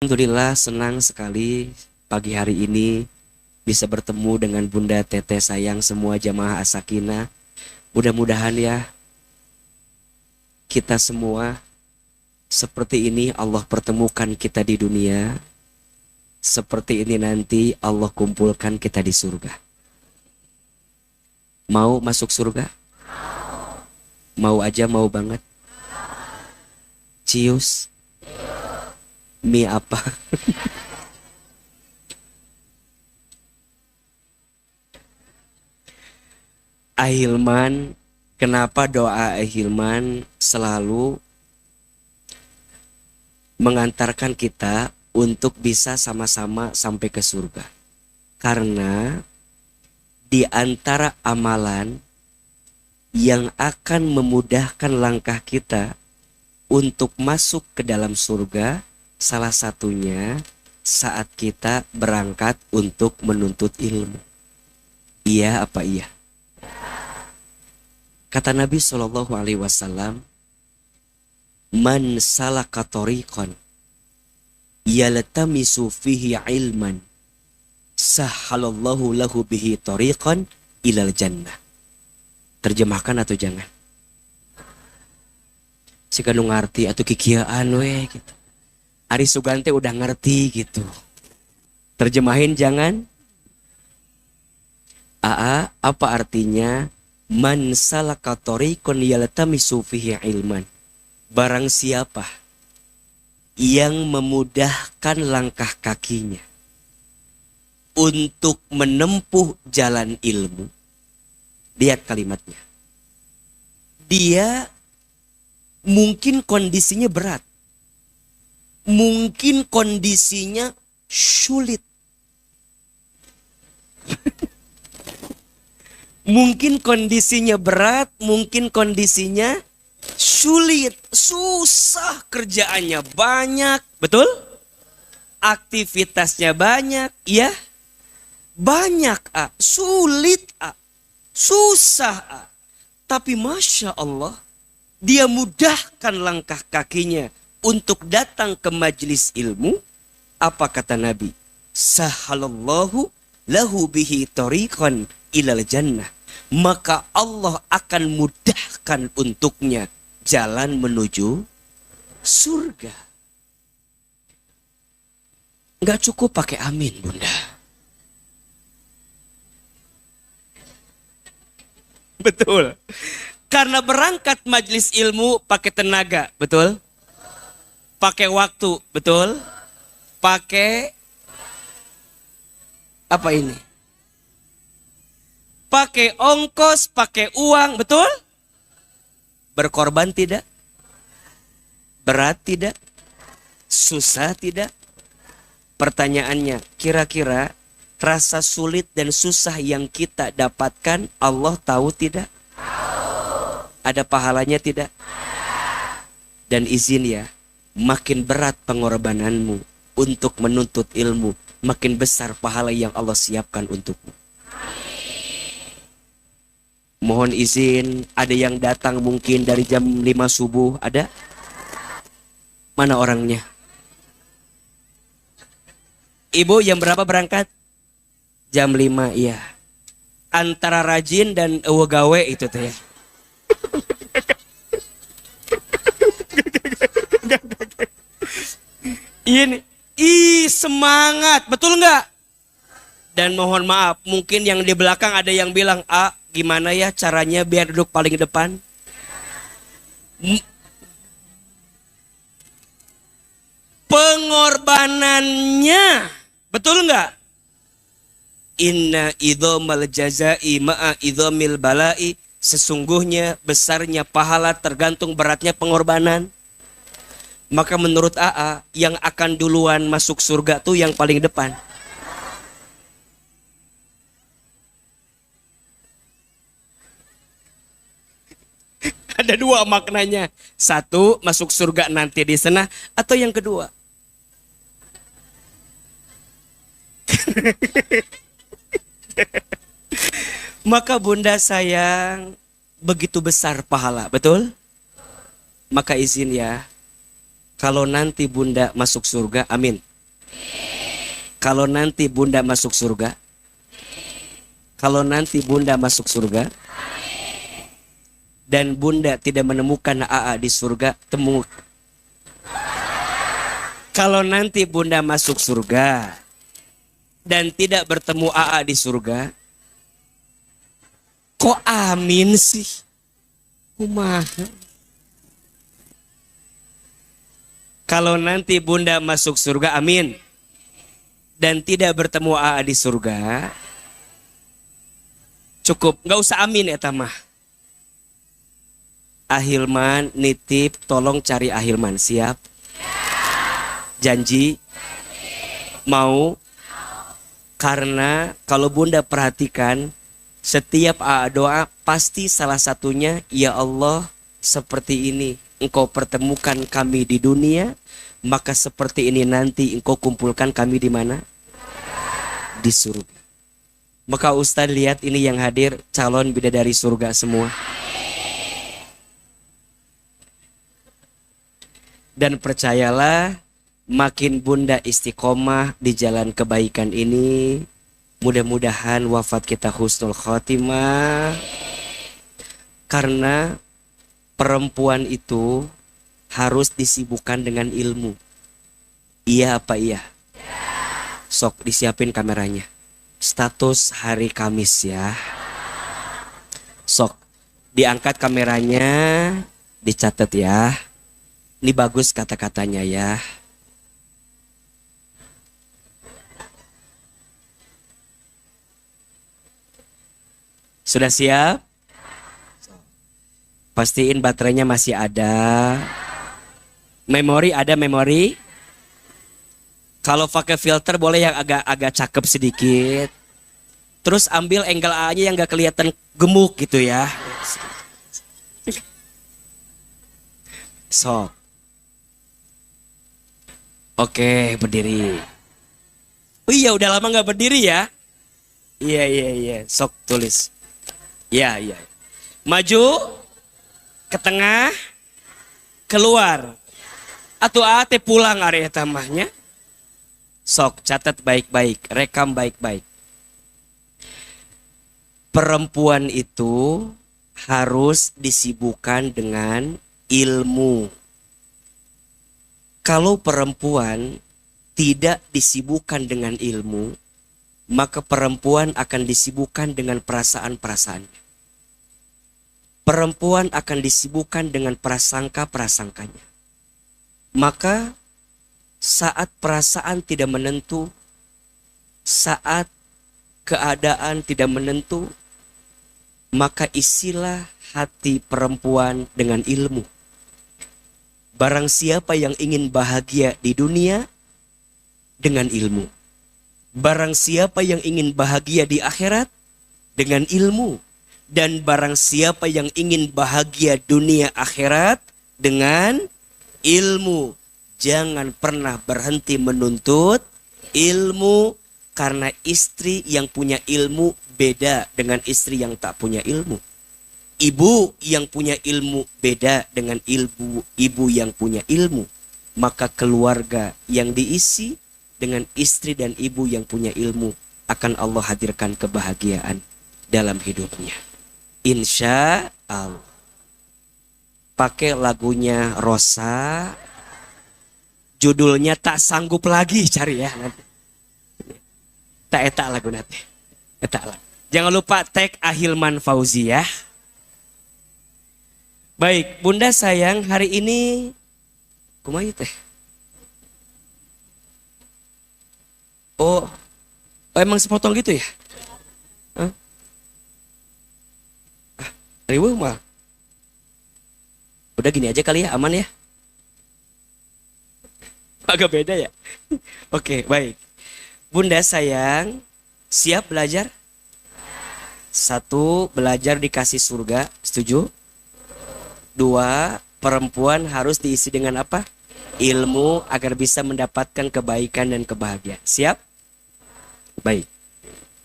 Alhamdulillah senang sekali pagi hari ini bisa bertemu dengan Bunda Teteh sayang semua jamaah As-Sakinah. Mudah-mudahan ya kita semua seperti ini Allah pertemukan kita di dunia. Seperti ini nanti Allah kumpulkan kita di surga. Mau masuk surga? Mau aja, mau banget. Cius. Mie apa? Ahilman, kenapa doa Ahilman selalu mengantarkan kita untuk bisa sama-sama sampai ke surga? Karena di antara amalan yang akan memudahkan langkah kita untuk masuk ke dalam surga, salah satunya saat kita berangkat untuk menuntut ilmu. Iya apa iya? Kata Nabi SAW, man salaka tariqan yaltamisu fihi ilman sahhalallahu lahu bihi tariqan ilal jannah. Terjemahkan atau jangan? Jika nu ngarti atau kikiaan we gitu. Ari Sugante udah ngerti gitu. Terjemahin jangan? Aa, apa artinya? Man salaka tariqan yaltamisu fihi ilman. Barang siapa yang memudahkan langkah kakinya untuk menempuh jalan ilmu. Lihat kalimatnya. Dia mungkin kondisinya berat. Mungkin kondisinya sulit. Mungkin kondisinya berat, mungkin kondisinya sulit, susah, kerjaannya banyak, betul? Aktivitasnya banyak, ya? Banyak, sulit, susah. Tapi Masya Allah, dia mudahkan langkah kakinya untuk datang ke majelis ilmu. Apa kata Nabi? Sahhalallahu lahu bihi tariqan ilal jannah. Maka Allah akan mudahkan untuknya jalan menuju surga. Gak cukup pakai amin, Bunda. Betul. Karena berangkat majelis ilmu pakai tenaga, betul? Pakai waktu, betul? Pakai apa ini? Pakai ongkos, pakai uang, betul? Berkorban tidak? Berat tidak? Susah tidak? Pertanyaannya, kira-kira rasa sulit dan susah yang kita dapatkan Allah tahu tidak? Ada pahalanya tidak? Dan izin ya, makin berat pengorbananmu untuk menuntut ilmu, makin besar pahala yang Allah siapkan untukmu. Mohon izin, ada yang datang mungkin dari jam 5 subuh, ada? Mana orangnya? Ibu jam berapa berangkat? Jam 5, iya. Antara rajin dan gawe itu teh ya. Ini, semangat, betul nggak? Dan mohon maaf, mungkin yang di belakang ada yang bilang, gimana ya caranya biar duduk paling depan? Pengorbanannya, betul nggak? Inna idhomal jazai ma'a idhomil balai. Sesungguhnya besarnya pahala tergantung beratnya pengorbanan. Maka menurut AA, yang akan duluan masuk surga tuh yang paling depan. Ada dua maknanya. Satu, masuk surga nanti di sana. Atau yang kedua. Maka Bunda sayang, begitu besar pahala, betul? Maka izin ya, kalau nanti Bunda masuk surga, amin. Kalau nanti bunda masuk surga, kalau nanti bunda masuk surga, dan bunda tidak menemukan AA di surga, temu. Kalau nanti bunda masuk surga, dan tidak bertemu AA di surga, kok amin sih? Kumaha? Kalau nanti bunda masuk surga, amin. Dan tidak bertemu AA di surga, cukup, nggak usah amin ya tamah. Ahilman nitip, tolong cari Ahilman, siap? Janji? Mau? Karena kalau bunda perhatikan, setiap AA doa pasti salah satunya, ya Allah seperti ini Engkau pertemukan kami di dunia, maka seperti ini nanti Engkau kumpulkan kami di mana? Di surga. Maka Ustaz lihat ini yang hadir calon bidadari surga semua. Dan percayalah, makin bunda istiqomah di jalan kebaikan ini, mudah-mudahan wafat kita husnul khotimah. Karena perempuan itu harus disibukkan dengan ilmu. Iya apa iya? Sok disiapin kameranya. Status hari Kamis ya. Sok diangkat kameranya, dicatat ya. Ini bagus kata-katanya ya. Sudah siap? Pastiin baterainya masih ada. Memori ada memori. Kalau pakai filter boleh yang agak cakep sedikit. Terus ambil angle A-nya yang gak kelihatan gemuk gitu ya. Sok. Oke, berdiri. Oh iya, udah lama gak berdiri ya. Iya. Sok tulis. Iya. Maju. Ke tengah. Keluar. Atau ate pulang area tamahnya. Sok, catat baik-baik. Rekam baik-baik. Perempuan itu harus disibukkan dengan ilmu. Kalau perempuan tidak disibukkan dengan ilmu, maka perempuan akan disibukkan dengan perasaan-perasaannya. Perempuan akan disibukkan dengan prasangka-prasangkanya. Maka saat perasaan tidak menentu, saat keadaan tidak menentu, maka isilah hati perempuan dengan ilmu. Barang siapa yang ingin bahagia di dunia, dengan ilmu. Barang siapa yang ingin bahagia di akhirat, dengan ilmu. Dan barang siapa yang ingin bahagia dunia akhirat, dengan ilmu. Jangan pernah berhenti menuntut ilmu, karena istri yang punya ilmu beda dengan istri yang tak punya ilmu. Ibu yang punya ilmu beda dengan ibu yang punya ilmu. Maka keluarga yang diisi dengan istri dan ibu yang punya ilmu, akan Allah hadirkan kebahagiaan dalam hidupnya. Insya Allah. Pakai lagunya Rosa. Judulnya Tak Sanggup Lagi, cari ya nanti. Tak etak lagu nanti. Etak lagu. Jangan lupa tag Ahilman Fauzi ya. Baik, bunda sayang, hari ini kumaha teh? Oh, emang sepotong gitu ya? Hah? Ribu mah. Udah gini aja kali ya, aman ya? Agak beda ya. Oke, baik. Bunda sayang, siap belajar? 1, belajar dikasih surga, setuju? 2, perempuan harus diisi dengan apa? Ilmu agar bisa mendapatkan kebaikan dan kebahagiaan. Siap? Baik.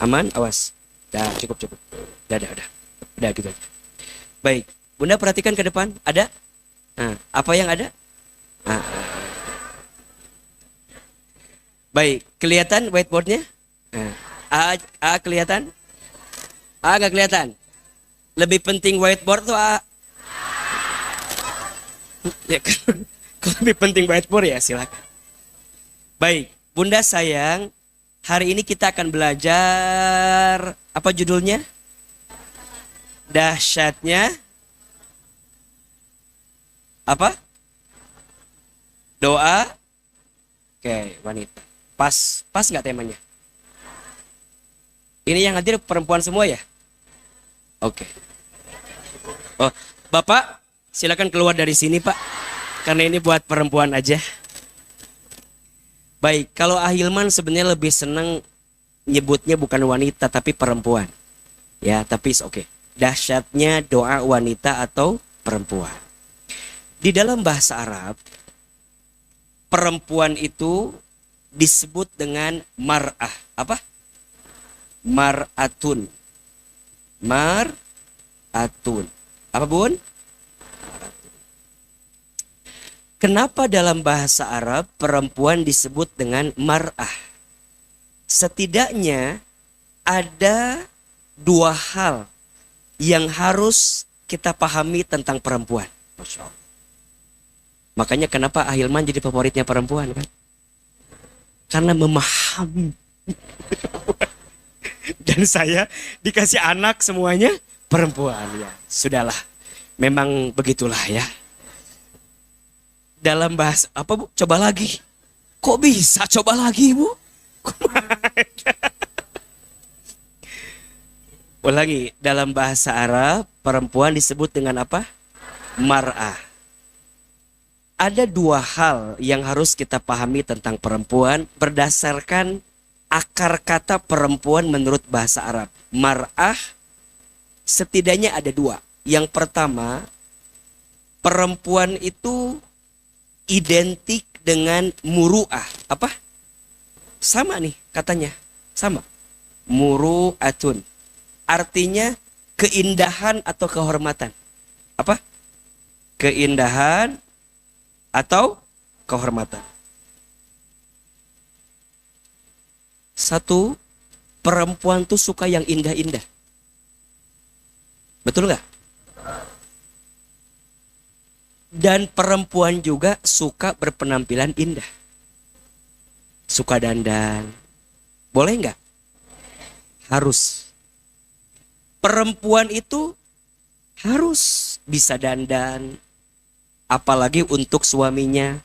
Aman? Awas. Dah, cukup. Udah gitu aja. Baik. Bunda perhatikan ke depan. Ada? Nah, apa yang ada? Baik, kelihatan whiteboardnya? Nah, A kelihatan? A nggak kelihatan? Lebih penting whiteboard tuh A. Ya, kalau lebih penting whiteboard ya silakan. Baik, Bunda sayang, hari ini kita akan belajar apa judulnya? Dahsyatnya apa? Doa. Oke, wanita. Pas nggak temanya? Ini yang hadir perempuan semua ya? Oke. Oh, Bapak, silakan keluar dari sini, Pak. Karena ini buat perempuan aja. Baik, kalau Ahilman sebenarnya lebih senang nyebutnya bukan wanita tapi perempuan. Ya, tapi oke. Dahsyatnya doa wanita atau perempuan. Di dalam bahasa Arab, perempuan itu disebut dengan mar'ah. Apa? Mar'atun. Mar'atun. Apa, Bun? Kenapa dalam bahasa Arab perempuan disebut dengan mar'ah? Setidaknya ada dua hal yang harus kita pahami tentang perempuan. Masya Allah. Makanya kenapa Ahilman jadi favoritnya perempuan kan? Karena memahami. Dan saya dikasih anak semuanya perempuan ya. Sudahlah. Memang begitulah ya. Dalam bahasa apa Bu? Coba lagi. Kok bisa coba lagi Bu? Ulangi, dalam bahasa Arab perempuan disebut dengan apa? Mar'ah. Ada dua hal yang harus kita pahami tentang perempuan berdasarkan akar kata perempuan menurut bahasa Arab. Mar'ah setidaknya ada dua. Yang pertama, perempuan itu identik dengan muru'ah. Apa? Sama nih katanya. Sama. Muru'atun. Artinya keindahan atau kehormatan. Apa? Keindahan atau kehormatan. Satu, perempuan tuh suka yang indah-indah. Betul nggak? Dan perempuan juga suka berpenampilan indah. Suka dandan. Boleh nggak? Harus. Perempuan itu harus bisa dandan. Apalagi untuk suaminya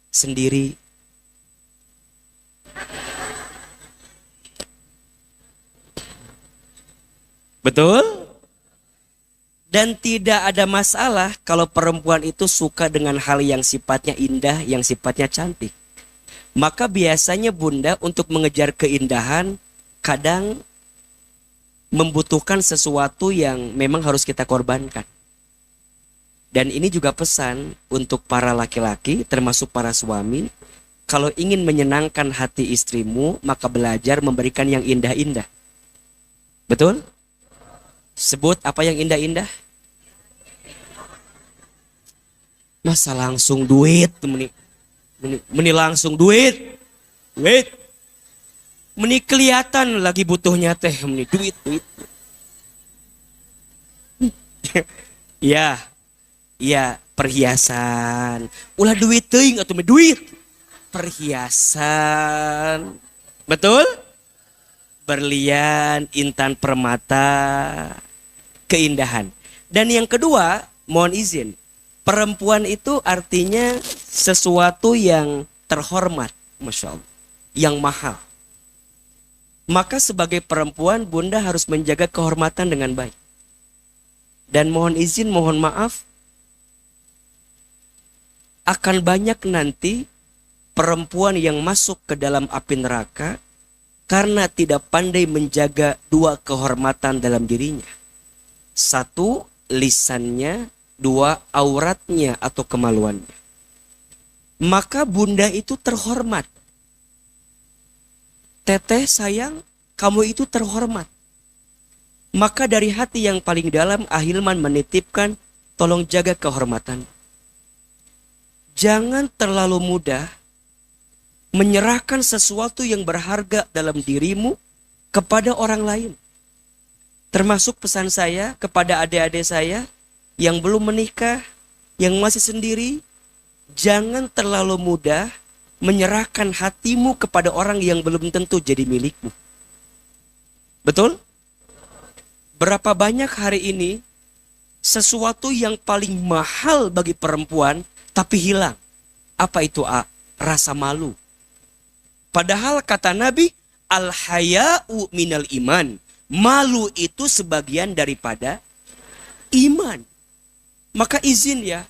sendiri. Betul? Dan tidak ada masalah kalau perempuan itu suka dengan hal yang sifatnya indah, yang sifatnya cantik. Maka biasanya Bunda untuk mengejar keindahan kadang membutuhkan sesuatu yang memang harus kita korbankan. Dan ini juga pesan untuk para laki-laki termasuk para suami. Kalau ingin menyenangkan hati istrimu maka belajar memberikan yang indah-indah. Betul? Sebut apa yang indah-indah? Masa langsung duit, meni langsung duit, meni kelihatan lagi butuhnya teh, meni duit. Ya, perhiasan, ulah duit ting atau duit, perhiasan, betul? Berlian, intan permata, keindahan. Dan yang kedua, mohon izin. Perempuan itu artinya sesuatu yang terhormat, Masya Allah, yang mahal. Maka sebagai perempuan Bunda harus menjaga kehormatan dengan baik. Dan mohon izin, mohon maaf, akan banyak nanti perempuan yang masuk ke dalam api neraka karena tidak pandai menjaga dua kehormatan dalam dirinya. Satu, lisannya. Dua, auratnya atau kemaluannya. Maka Bunda itu terhormat. Teteh sayang, kamu itu terhormat. Maka dari hati yang paling dalam Ahilman menitipkan, tolong jaga kehormatan. Jangan terlalu mudah menyerahkan sesuatu yang berharga dalam dirimu kepada orang lain. Termasuk pesan saya kepada adik-adik saya yang belum menikah, yang masih sendiri, jangan terlalu mudah menyerahkan hatimu kepada orang yang belum tentu jadi milikmu. Betul? Berapa banyak hari ini sesuatu yang paling mahal bagi perempuan tapi hilang. Apa itu? Rasa malu. Padahal kata Nabi, al-haya'u minal iman. Malu itu sebagian daripada iman. Maka izin ya,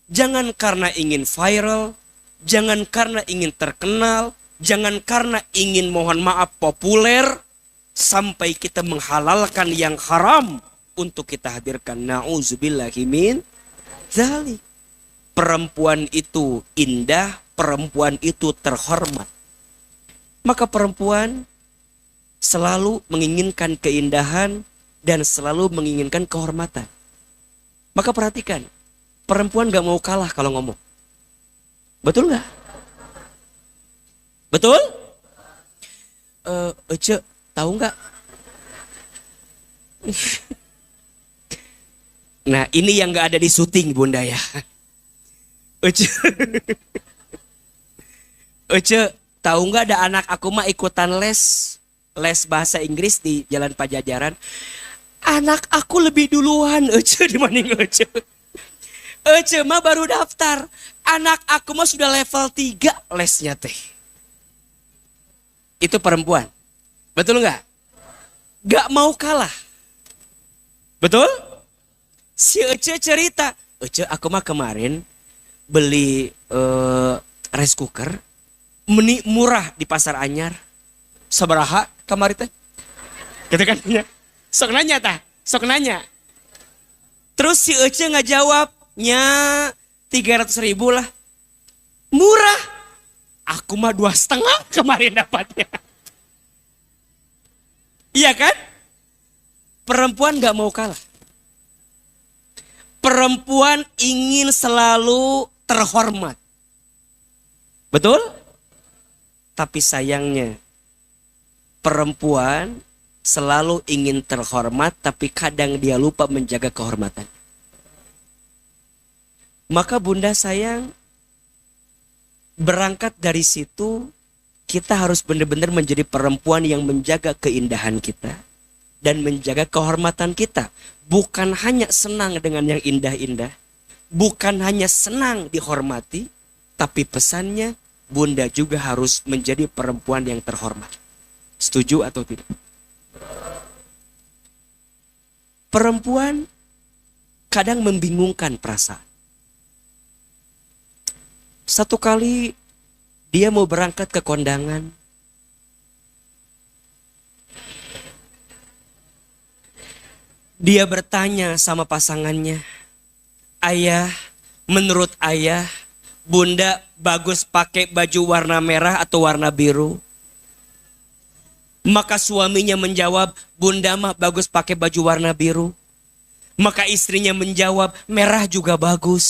jangan karena ingin viral, jangan karena ingin terkenal, jangan karena ingin mohon maaf populer, sampai kita menghalalkan yang haram untuk kita hadirkan. Na'udzubillahi min dzalik. Perempuan itu indah, perempuan itu terhormat. Maka perempuan selalu menginginkan keindahan dan selalu menginginkan kehormatan. Maka perhatikan, perempuan gak mau kalah kalau ngomong. Betul gak? Betul? Ece, tahu gak? Nah ini yang gak ada di syuting bunda ya. Ece, Ece, tahu nggak ada anak aku mah ikutan les bahasa Inggris di Jalan Pajajaran. Anak aku lebih duluan Ece dibanding Ece. Ece mah baru daftar. Anak aku mah sudah level 3 lesnya teh. Itu perempuan. Betul nggak? Gak mau kalah. Betul? Si Ece cerita. Ece aku mah kemarin beli rice cooker. Murah di pasar anyar. Sabaraha kamari teh? Gitu kan? Sok nanya tah, sok nanya. Terus si Ece nggak jawabnya 300.000 lah. Murah. Aku mah 2,5 kemarin dapatnya. Iya kan? Perempuan nggak mau kalah. Perempuan ingin selalu terhormat. Betul? Tapi sayangnya perempuan selalu ingin terhormat tapi kadang dia lupa menjaga kehormatan. Maka bunda sayang, berangkat dari situ kita harus benar-benar menjadi perempuan yang menjaga keindahan kita dan menjaga kehormatan kita. Bukan hanya senang dengan yang indah-indah, bukan hanya senang dihormati, tapi pesannya bunda juga harus menjadi perempuan yang terhormat. Setuju atau tidak? Perempuan kadang membingungkan perasaan. Satu kali dia mau berangkat ke kondangan. Dia bertanya sama pasangannya, "Ayah, menurut ayah, bunda bagus pakai baju warna merah atau warna biru?" Maka suaminya menjawab, "Bunda mah bagus pakai baju warna biru." Maka istrinya menjawab, "Merah juga bagus."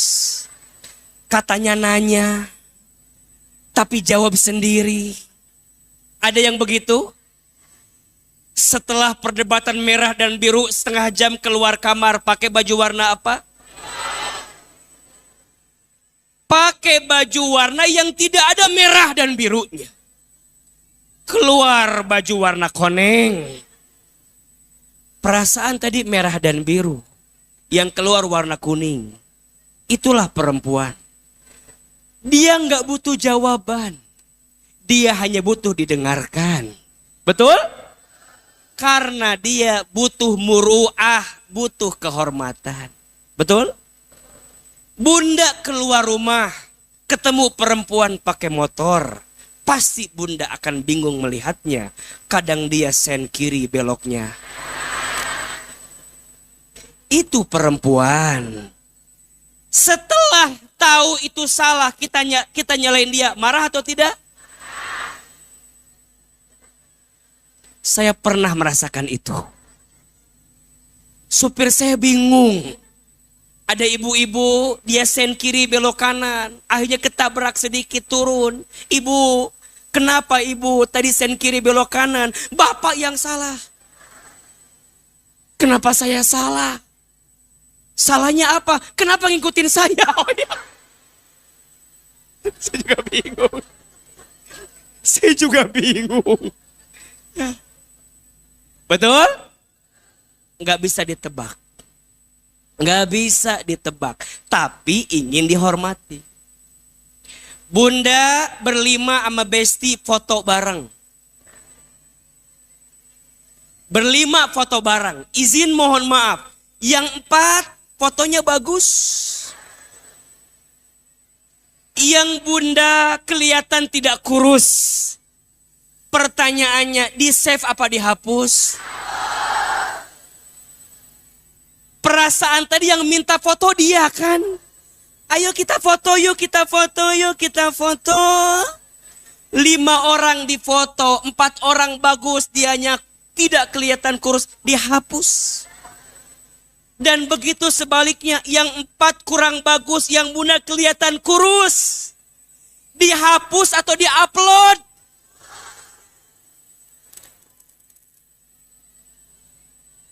Katanya nanya, tapi jawab sendiri. Ada yang begitu? Setelah perdebatan merah dan biru setengah jam keluar kamar, pakai baju warna apa? Pakai baju warna yang tidak ada merah dan birunya. Keluar baju warna koneng. Perasaan tadi merah dan biru. Yang keluar warna kuning. Itulah perempuan. Dia nggak butuh jawaban. Dia hanya butuh didengarkan. Betul? Karena dia butuh muru'ah, butuh kehormatan. Betul? Bunda keluar rumah, ketemu perempuan pakai motor. Pasti bunda akan bingung melihatnya. Kadang dia sen kiri beloknya. Itu perempuan. Setelah tahu itu salah, kita nyalain dia. Marah atau tidak? Saya pernah merasakan itu. Supir saya bingung. Ada ibu-ibu, dia sen kiri belok kanan. Akhirnya ketabrak sedikit turun. "Ibu, Kenapa ibu tadi sen kiri belok kanan? Bapak yang salah. Kenapa saya salah? Salahnya apa? Kenapa ngikutin saya? Oh, ya. Saya juga bingung. Saya juga bingung. Ya. Betul? Nggak bisa ditebak. Nggak bisa ditebak. Tapi ingin dihormati. Bunda berlima sama Besti foto bareng. Berlima foto bareng. Izin mohon maaf. Yang 4 fotonya bagus. Yang Bunda kelihatan tidak kurus. Pertanyaannya, di save apa dihapus? Perasaan tadi yang minta foto dia kan? Ayo kita foto yuk, kita foto yuk, kita foto. 5 orang di foto, 4 orang bagus, dianya tidak kelihatan kurus, dihapus. Dan begitu sebaliknya, yang 4 kurang bagus, yang Bunda kelihatan kurus, dihapus atau diupload.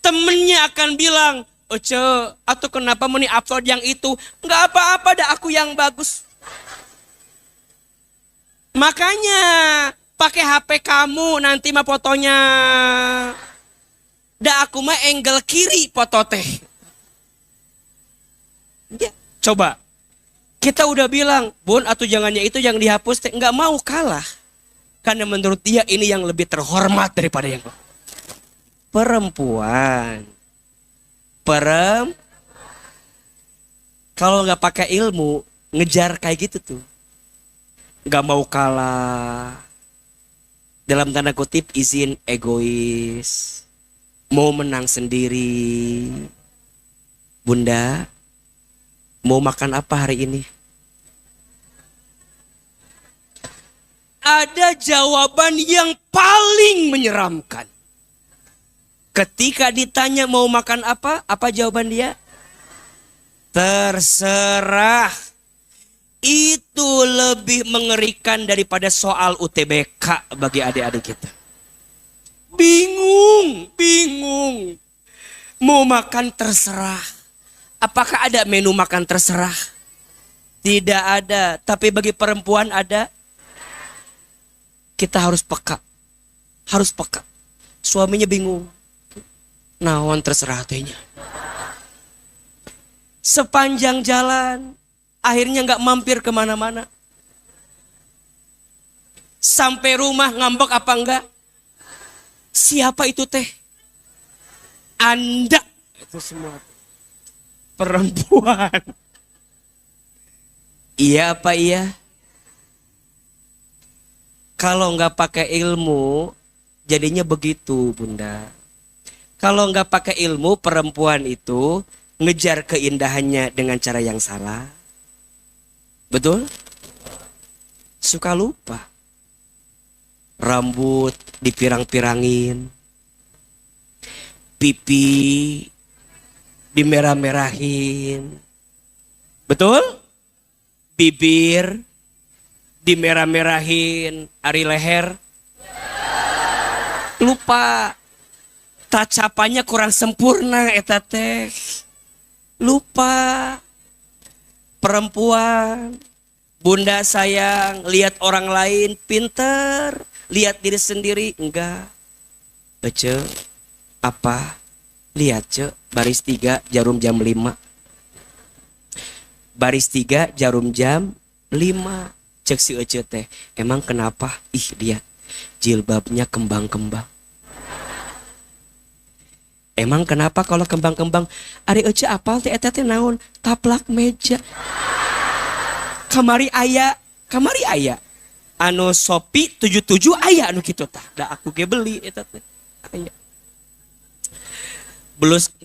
Temennya akan bilang, Oce, atau kenapa mau upload yang itu? Enggak apa-apa, dah aku yang bagus. Makanya pakai HP kamu nanti mah fotonya. Dah aku mah angle kiri foto teh. Ya, coba. Kita udah bilang, Bun, atau jangannya itu yang dihapus teh. Enggak mau kalah. Karena menurut dia ini yang lebih terhormat daripada yang perempuan. Kalau nggak pakai ilmu, ngejar kayak gitu tuh. Nggak mau kalah. Dalam tanda kutip izin egois. Mau menang sendiri. Bunda, mau makan apa hari ini? Ada jawaban yang paling menyeramkan. Ketika ditanya mau makan apa jawaban dia? Terserah. Itu lebih mengerikan daripada soal UTBK bagi adik-adik kita. Bingung. Mau makan terserah. Apakah ada menu makan terserah? Tidak ada. Tapi bagi perempuan ada. Kita harus peka. Suaminya bingung. Naon terserah tehnya. Sepanjang jalan, akhirnya nggak mampir kemana-mana. Sampai rumah ngambek apa enggak? Siapa itu teh? Anda. Itu semua perempuan. Iya apa iya? Kalau nggak pakai ilmu, jadinya begitu, Bunda. Kalau nggak pakai ilmu, perempuan itu ngejar keindahannya dengan cara yang salah. Betul? Suka lupa. Rambut dipirang-pirangin. Pipi dimerah-merahin. Betul? Bibir dimerah-merahin. Ari leher. Lupa. Tacapannya kurang sempurna eta teh. Lupa. Perempuan, Bunda sayang, lihat orang lain pinter, lihat diri sendiri enggak. Ece, apa? Lihat ce, baris 3 jarum jam 5. Baris 3 jarum jam 5. Cek si Ece teh, emang kenapa? Ih lihat, jilbabnya kembang-kembang. Emang kenapa kalau kembang-kembang? Ari Ece apal teh eta teh naon? Taplak meja. Kamari aya. Anu Shopee 77 aya anu kitu tah. Da aku ge beli eta teh. Aya.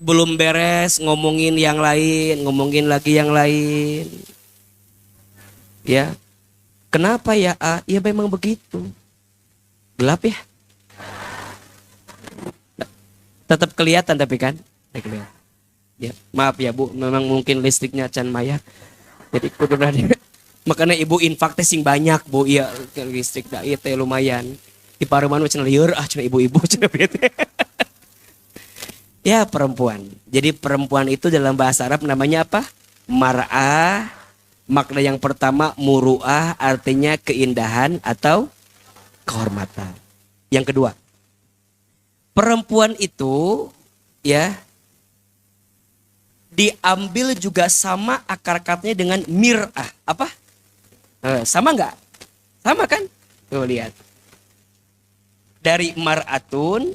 Belum beres ngomongin yang lain, ngomongin lagi yang lain. Ya. Kenapa ya? Ya memang begitu. Gelap ya? Tetap kelihatan tapi kan? Ya, maaf ya Bu, memang mungkin listriknya can maya. Jadi kudu Makanya ibu infak teh sing banyak bu, iya listrik dah iya teh lumayan. Di paruman cenah lieur cenah ibu-ibu cenah bete. Ya perempuan. Jadi perempuan itu dalam bahasa Arab namanya apa? Mar'ah. Makna yang pertama muru'ah artinya keindahan atau kehormatan. Yang kedua, perempuan itu ya diambil juga sama akar katanya dengan mir'ah. Apa? Sama nggak? Sama kan? Tuh lihat. Dari mar'atun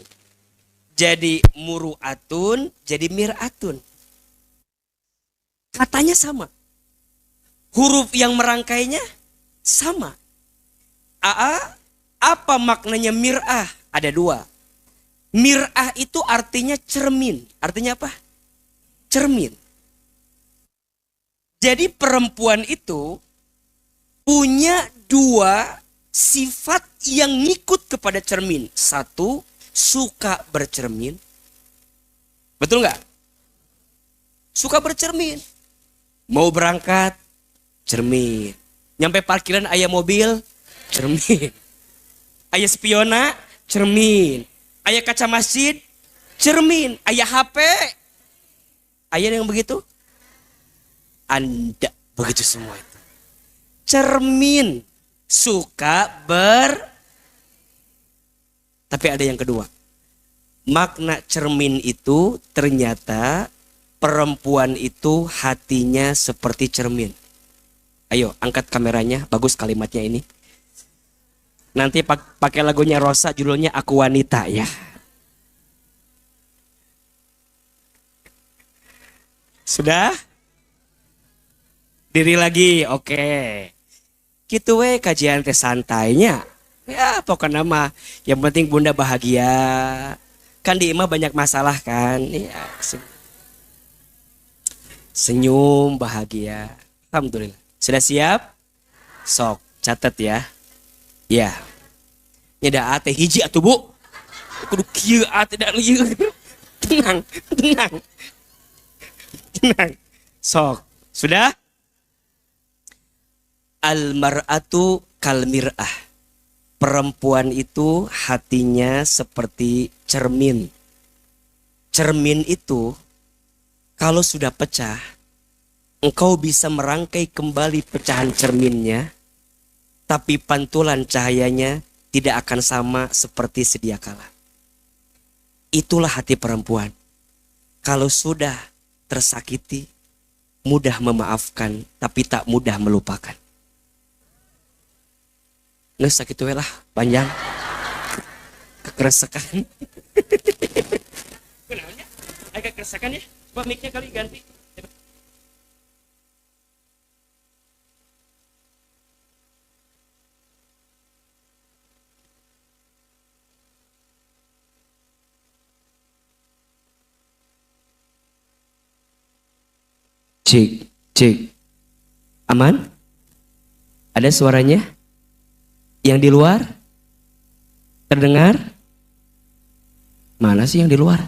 jadi muru'atun jadi mir'atun. Katanya sama. Huruf yang merangkainya sama. Apa maknanya mir'ah? Ada dua. Mir'ah itu artinya cermin. Artinya apa? Cermin. Jadi perempuan itu punya dua sifat yang ngikut kepada cermin. Satu, suka bercermin. Betul nggak? Suka bercermin. Mau berangkat, cermin. Nyampe parkiran aya mobil, cermin. Aya spiona, cermin. Aya kaca masjid, cermin. Aya HP, aya yang begitu? Anda begitu semua itu. Cermin. Suka Tapi ada yang kedua. Makna cermin itu ternyata perempuan itu hatinya seperti cermin. Ayo angkat kameranya, bagus kalimatnya ini. Nanti pakai lagunya Rosa judulnya Aku Wanita ya. Sudah? Diri lagi, oke. Gitu we kajian teh santainya. Ya pokoknya mah yang penting bunda bahagia. Kan di imah banyak masalah kan. Ya, senyum bahagia. Alhamdulillah. Sudah siap? Sok catat ya. Ya. Nyeda ate hiji atuh bu. Kudu kieu ate da lieu. Tenang, tenang. Tenang. Sok. Sudah? Al-mar'atu kal mir'ah. Perempuan itu hatinya seperti cermin. Cermin itu kalau sudah pecah, engkau bisa merangkai kembali pecahan cerminnya, tapi pantulan cahayanya tidak akan sama seperti sedia kala. Itulah hati perempuan. Kalau sudah tersakiti, mudah memaafkan, tapi tak mudah melupakan. Nggak sakit lah, panjang. Kekeresakan. Kenapa? Agak keresakan ya? Coba mic-nya kali ganti. Cek, cek. Aman? Ada suaranya? Yang di luar? Terdengar? Mana sih yang di luar?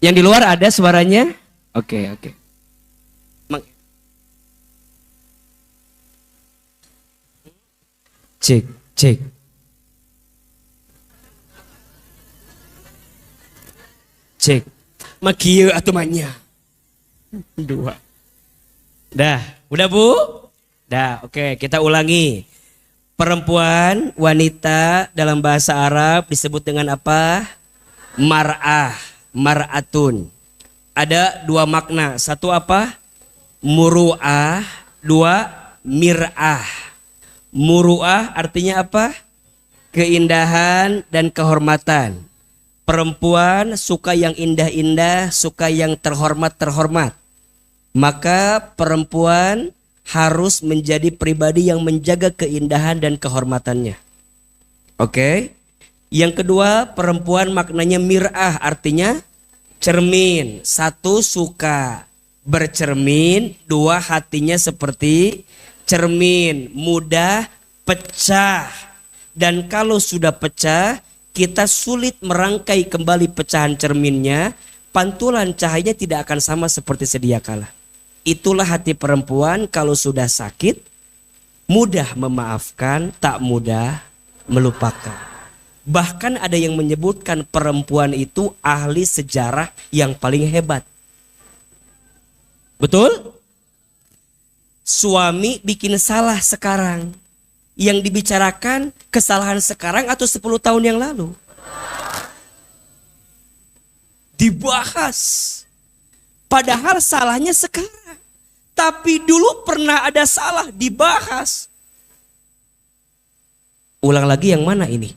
Yang di luar ada suaranya? Oke, oke. Cek, cek. Cek. Makieu atuh manya. Dua. Dah, udah bu? Dah, oke, kita ulangi. Perempuan, wanita dalam bahasa Arab disebut dengan apa? Mar'ah, mar'atun. Ada dua makna. Satu apa? Muru'ah. Dua, mir'ah. Muru'ah artinya apa? Keindahan dan kehormatan. Perempuan suka yang indah-indah, suka yang terhormat-terhormat. Maka perempuan harus menjadi pribadi yang menjaga keindahan dan kehormatannya. Oke. Yang kedua, perempuan maknanya mir'ah, artinya cermin. Satu, suka bercermin. Dua, hatinya seperti cermin, mudah pecah. Dan kalau sudah pecah, kita sulit merangkai kembali pecahan cerminnya. Pantulan cahayanya tidak akan sama seperti sedia kala. Itulah hati perempuan kalau sudah sakit, Mudah memaafkan, tak mudah melupakan. Bahkan ada yang menyebutkan perempuan itu ahli sejarah yang paling hebat. Betul? Suami bikin salah sekarang. Yang dibicarakan kesalahan sekarang atau 10 tahun yang lalu. Dibahas. Padahal salahnya sekarang. Tapi dulu pernah ada salah, dibahas. Ulang lagi yang mana ini?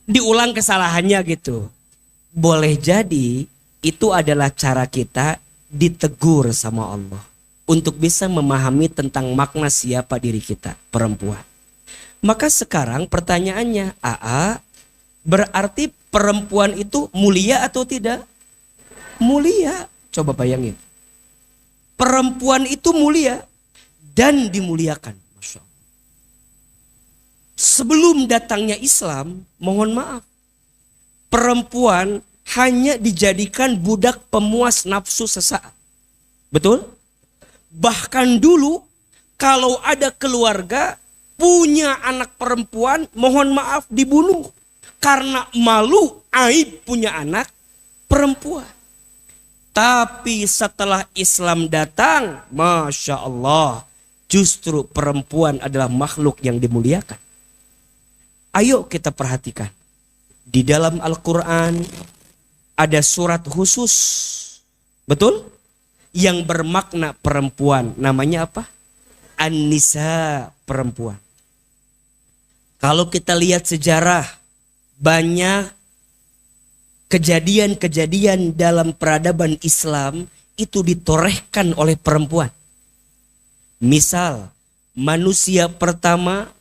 Diulang kesalahannya gitu. Boleh jadi itu adalah cara kita ditegur sama Allah. Untuk bisa memahami tentang makna siapa diri kita, perempuan. Maka sekarang pertanyaannya, berarti perempuan itu mulia atau tidak? Mulia. Coba bayangin. Perempuan itu mulia dan dimuliakan. Masya Allah. Sebelum datangnya Islam, mohon maaf. Perempuan hanya dijadikan budak pemuas nafsu sesaat. Betul? Bahkan dulu kalau ada keluarga punya anak perempuan, mohon maaf dibunuh. Karena malu aib punya anak perempuan. Tapi setelah Islam datang, Masya Allah, justru perempuan adalah makhluk yang dimuliakan. Ayo kita perhatikan. Di dalam Al-Quran ada surat khusus. Betul? Yang bermakna perempuan. Namanya apa? An-Nisa, perempuan. Kalau kita lihat sejarah, banyak kejadian-kejadian dalam peradaban Islam itu ditorehkan oleh perempuan. Misal, manusia pertama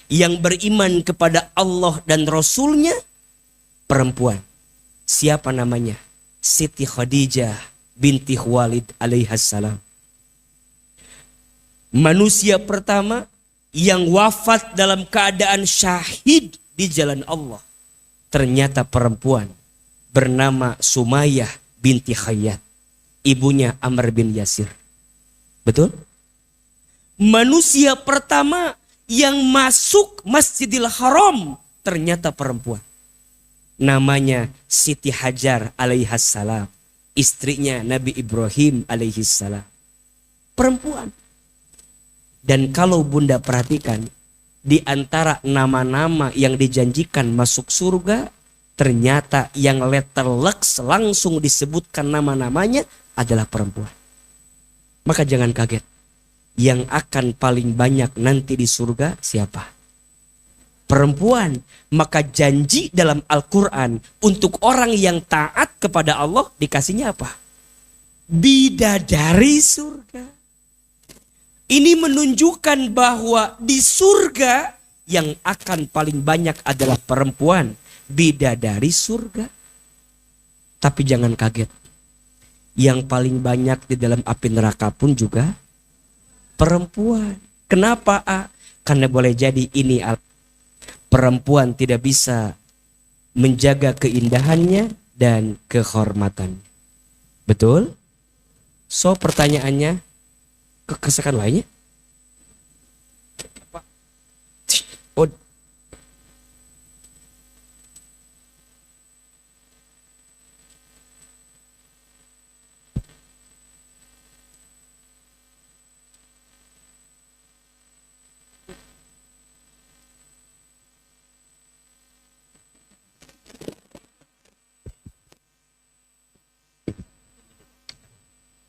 yang beriman kepada Allah dan Rasulnya, perempuan. Siapa namanya? Siti Khadijah binti Khuwailid alaihassalam. Manusia pertama yang wafat dalam keadaan syahid di jalan Allah. Ternyata perempuan bernama Sumayyah binti Khayyat. Ibunya Amr bin Yasir. Betul? Manusia pertama yang masuk Masjidil Haram ternyata perempuan. Namanya Siti Hajar alaihassalam. Istrinya Nabi Ibrahim alaihissalam. Perempuan. Dan kalau Bunda perhatikan, di antara nama-nama yang dijanjikan masuk surga, ternyata yang letterleks langsung disebutkan nama-namanya adalah perempuan. Maka jangan kaget. Yang akan paling banyak nanti di surga siapa? Perempuan. Maka janji dalam Al-Quran untuk orang yang taat kepada Allah dikasihnya apa? Bidadari surga. Ini menunjukkan bahwa di surga yang akan paling banyak adalah perempuan. Bidadari surga. Tapi jangan kaget. Yang paling banyak di dalam api neraka pun juga perempuan. Kenapa? Karena boleh jadi ini perempuan tidak bisa menjaga keindahannya dan kehormatannya. Betul? So pertanyaannya, kesekan lainnya? Oh.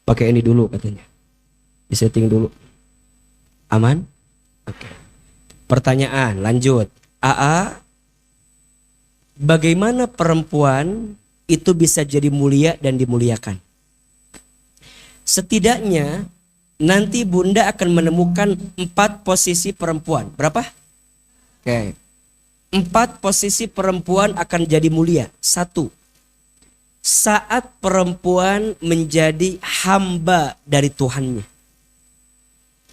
Pakai ini dulu katanya. Disetting dulu. Aman? Oke. Pertanyaan lanjut. Bagaimana perempuan itu bisa jadi mulia dan dimuliakan? Setidaknya nanti Bunda akan menemukan 4 posisi perempuan. Berapa? Oke. 4 posisi perempuan akan jadi mulia. 1. Saat perempuan menjadi hamba dari Tuhannya.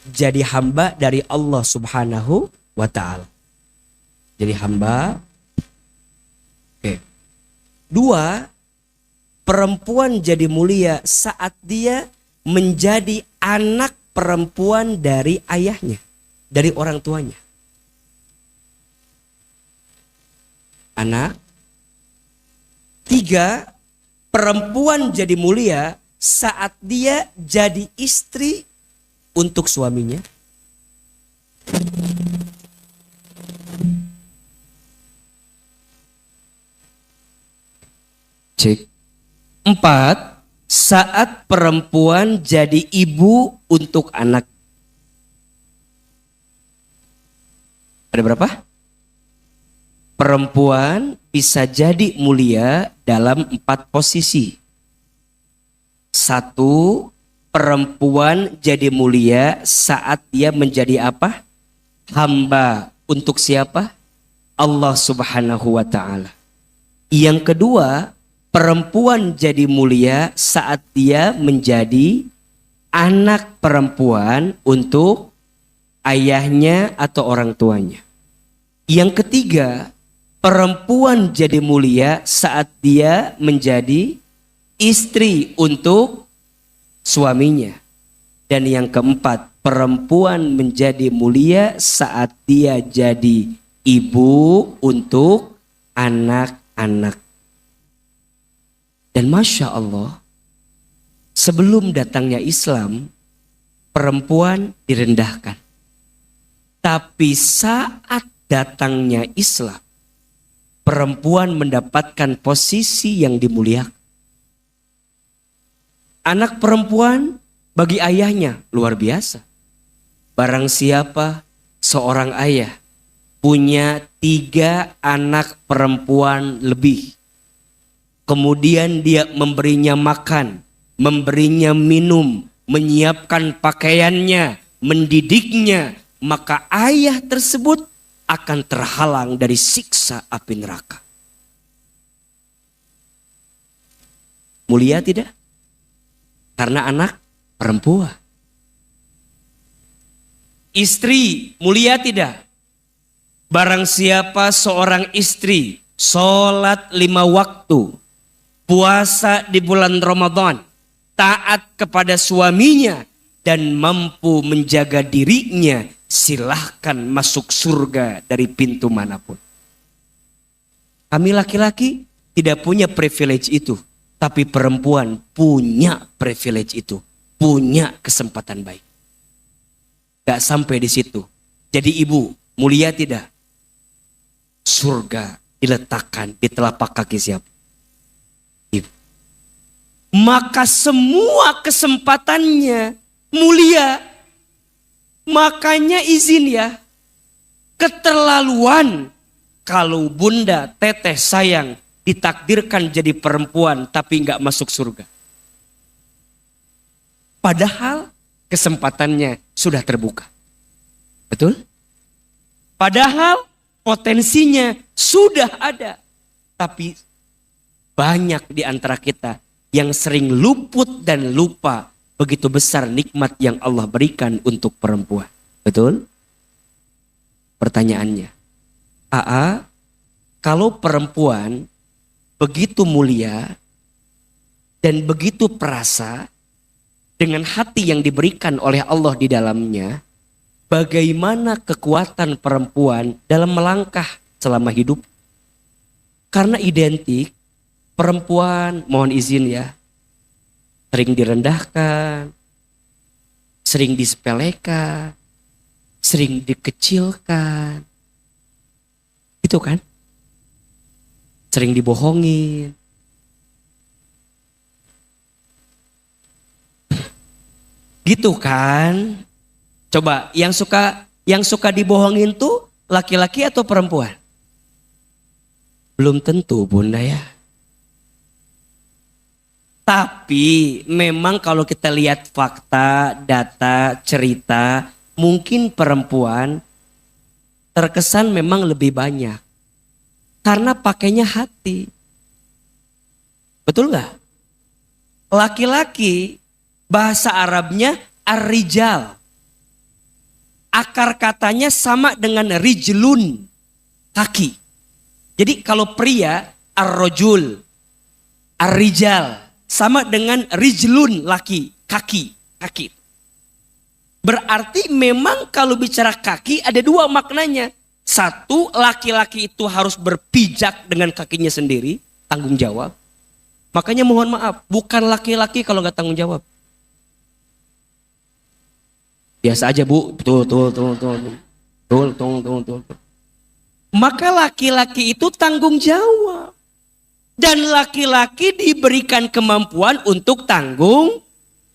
Jadi hamba dari Allah subhanahu wa ta'ala. Jadi hamba. Oke. 2. Perempuan jadi mulia saat dia menjadi anak perempuan dari ayahnya. dari orang tuanya. Anak. 3, perempuan jadi mulia saat dia jadi istri untuk suaminya. Cek. 4, saat perempuan jadi ibu untuk anak. Ada berapa? Perempuan bisa jadi mulia dalam 4 posisi. 1, perempuan jadi mulia saat dia menjadi apa? Hamba untuk siapa? Allah Subhanahu wa ta'ala. Yang kedua, perempuan jadi mulia saat dia menjadi anak perempuan untuk ayahnya atau orang tuanya. Yang ketiga, perempuan jadi mulia saat dia menjadi istri untuk suaminya. Dan yang keempat, perempuan menjadi mulia saat dia jadi ibu untuk anak-anak. Dan Masya Allah, sebelum datangnya Islam, perempuan direndahkan. Tapi saat datangnya Islam, perempuan mendapatkan posisi yang dimuliakan. Anak perempuan bagi ayahnya luar biasa. Barang siapa seorang ayah punya 3 anak perempuan lebih, kemudian dia memberinya makan, memberinya minum, menyiapkan pakaiannya, mendidiknya, maka ayah tersebut akan terhalang dari siksa api neraka. Mulia tidak? Karena anak perempuan. Istri mulia tidak? Barang siapa seorang istri sholat 5 waktu, puasa di bulan Ramadan, taat kepada suaminya dan mampu menjaga dirinya, silahkan masuk surga dari pintu manapun. Kami laki-laki tidak punya privilege itu, tapi perempuan punya privilege itu, punya kesempatan baik. Gak sampai di situ. Jadi ibu mulia tidak? Surga diletakkan di telapak kaki siapa? Ibu. Maka semua kesempatannya mulia. Makanya izin ya, keterlaluan kalau bunda, teteh, sayang ditakdirkan jadi perempuan tapi nggak masuk surga. Padahal kesempatannya sudah terbuka. Betul? Padahal potensinya sudah ada. Tapi banyak di antara kita yang sering luput dan lupa begitu besar nikmat yang Allah berikan untuk perempuan. Betul? Pertanyaannya, kalau perempuan begitu mulia dan begitu perasa dengan hati yang diberikan oleh Allah di dalamnya, bagaimana kekuatan perempuan dalam melangkah selama hidup? Karena identik perempuan, mohon izin ya, sering direndahkan, sering disepelekan, sering dikecilkan. Itu kan? Sering dibohongin. Gitu kan? Coba yang suka dibohongin tuh laki-laki atau perempuan? Belum tentu bunda ya. Tapi memang kalau kita lihat fakta, data, cerita, mungkin perempuan terkesan memang lebih banyak. Karena pakainya hati. Betul nggak? Laki-laki bahasa Arabnya ar-rijal. Akar katanya sama dengan rijlun, kaki. Jadi kalau pria ar-rajul, ar-rijal. Sama dengan rijlun, laki, kaki. Berarti memang kalau bicara kaki ada dua maknanya. Satu, laki-laki itu harus berpijak dengan kakinya sendiri, tanggung jawab. Makanya mohon maaf, bukan laki-laki kalau nggak tanggung jawab. Biasa aja bu, betul. Maka laki-laki itu tanggung jawab. Dan laki-laki diberikan kemampuan untuk tanggung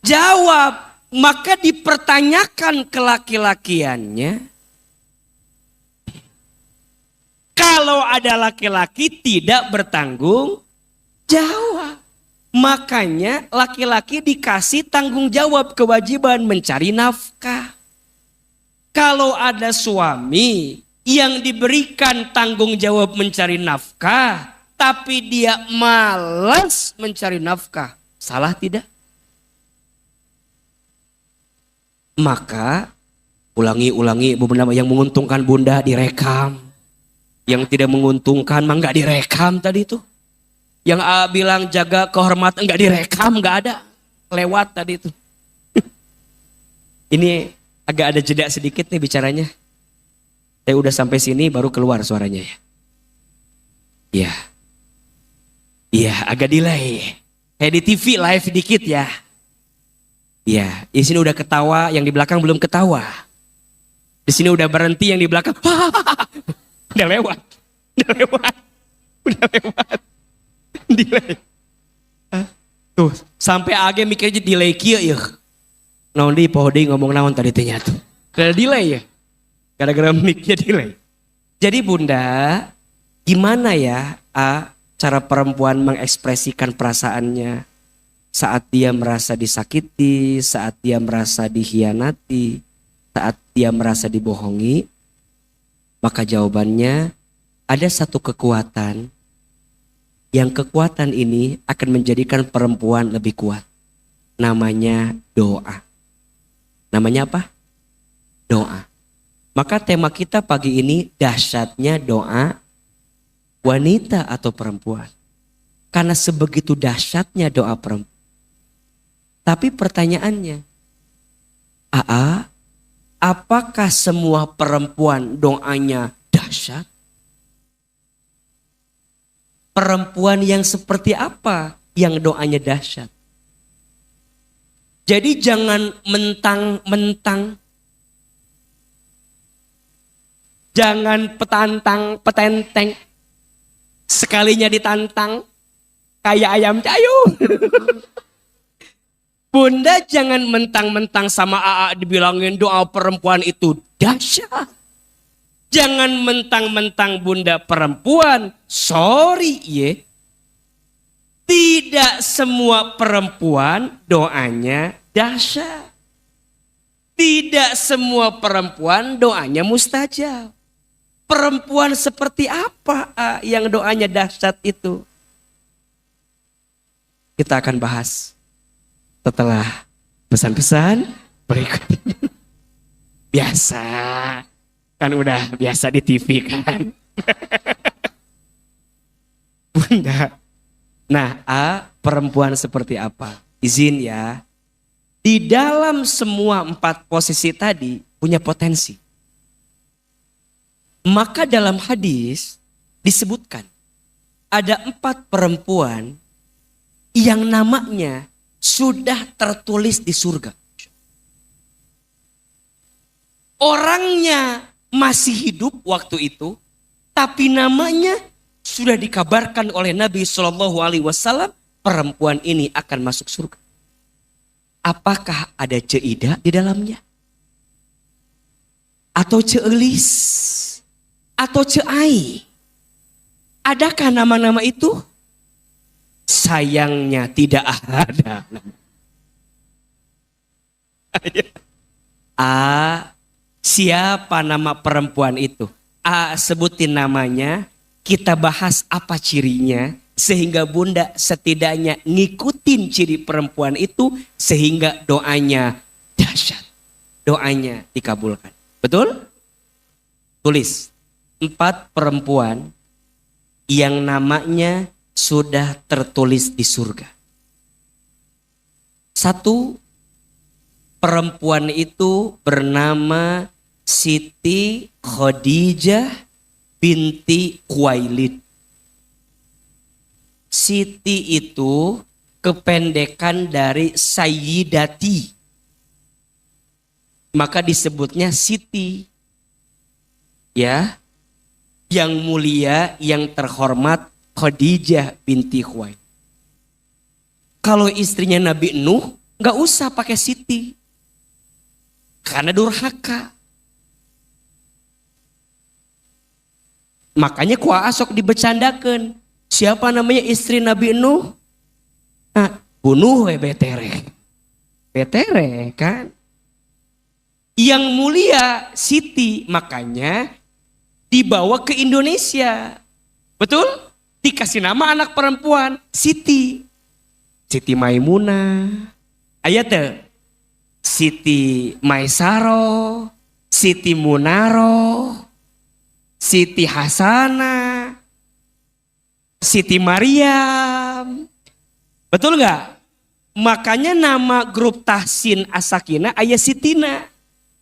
jawab. Maka dipertanyakan kelaki-lakiannya. Kalau ada laki-laki tidak bertanggung jawab. Makanya laki-laki dikasih tanggung jawab kewajiban mencari nafkah. Kalau ada suami yang diberikan tanggung jawab mencari nafkah, tapi dia malas mencari nafkah, salah tidak? Maka ulangi beberapa yang menguntungkan bunda direkam, yang tidak menguntungkan mah nggak direkam tadi itu. Yang A bilang jaga kehormatan nggak direkam, nggak ada, lewat tadi itu. Ini agak ada jeda sedikit nih bicaranya. Saya udah sampai sini baru keluar suaranya ya. Iya agak delay. Kayak di TV live dikit ya. Iya, di sini udah ketawa, yang di belakang belum ketawa. Di sini udah berhenti, yang di belakang udah lewat. Delay. Tuh, sampai age mikir aja delay kieu ya. Naon di pohode ngomong naon tadi teh tuh. Ada delay ya. Gara-gara mic-nya delay. Jadi bunda, gimana ya cara perempuan mengekspresikan perasaannya saat dia merasa disakiti, saat dia merasa dikhianati, saat dia merasa dibohongi? Maka jawabannya ada satu kekuatan, yang kekuatan ini akan menjadikan perempuan lebih kuat. Namanya doa. Namanya apa? Doa. Maka tema kita pagi ini dahsyatnya doa wanita atau perempuan. Karena sebegitu dahsyatnya doa perempuan. Tapi pertanyaannya, apakah semua perempuan doanya dahsyat? Perempuan yang seperti apa yang doanya dahsyat? Jadi jangan mentang-mentang, jangan petenteng, sekalinya ditantang kayak ayam cayung. Bunda jangan mentang-mentang sama AA dibilangin doa perempuan itu dahsyat. Jangan mentang-mentang bunda perempuan, sorry ye. Tidak semua perempuan doanya dahsyat. Tidak semua perempuan doanya mustajab. Perempuan seperti apa yang doanya dahsyat itu? Kita akan bahas setelah pesan-pesan berikut. Biasa, kan udah biasa di TV kan. Bunda. Nah, perempuan seperti apa? Izin ya. Di dalam semua 4 posisi tadi punya potensi. Maka dalam hadis disebutkan ada 4 perempuan yang namanya sudah tertulis di surga. Orangnya masih hidup waktu itu, tapi namanya sudah dikabarkan oleh Nabi Shallallahu Alaihi Wasallam, perempuan ini akan masuk surga. Apakah ada Ceidah di dalamnya? Atau Ceulis? Atau Ceai? Adakah nama-nama itu? Sayangnya tidak ada. Siapa nama perempuan itu? Sebutin namanya, kita bahas apa cirinya, sehingga bunda setidaknya ngikutin ciri perempuan itu, sehingga doanya dahsyat, doanya dikabulkan. Betul? Tulis 4 perempuan yang namanya sudah tertulis di surga. 1, Perempuan itu bernama Siti Khadijah binti Khuwailid. Siti itu kependekan dari Sayyidati. Maka disebutnya Siti. Ya. Yang mulia, yang terhormat Khadijah binti Khuwailid. Kalau istrinya Nabi Nuh, gak usah pakai Siti. Karena durhaka. Makanya kuasok dibecandakan. Siapa namanya istri Nabi Nuh? Nah, bunuh betere. Betere kan. Yang mulia Siti. Makanya dibawa ke Indonesia. Betul? Dikasih nama anak perempuan Siti. Siti Maimunah. Ayat Siti Maisaro, Siti Munaro, Siti Hasanah, Siti Maryam. Betul gak? Makanya nama grup Tahsin As-Sakinah ayah Sitina.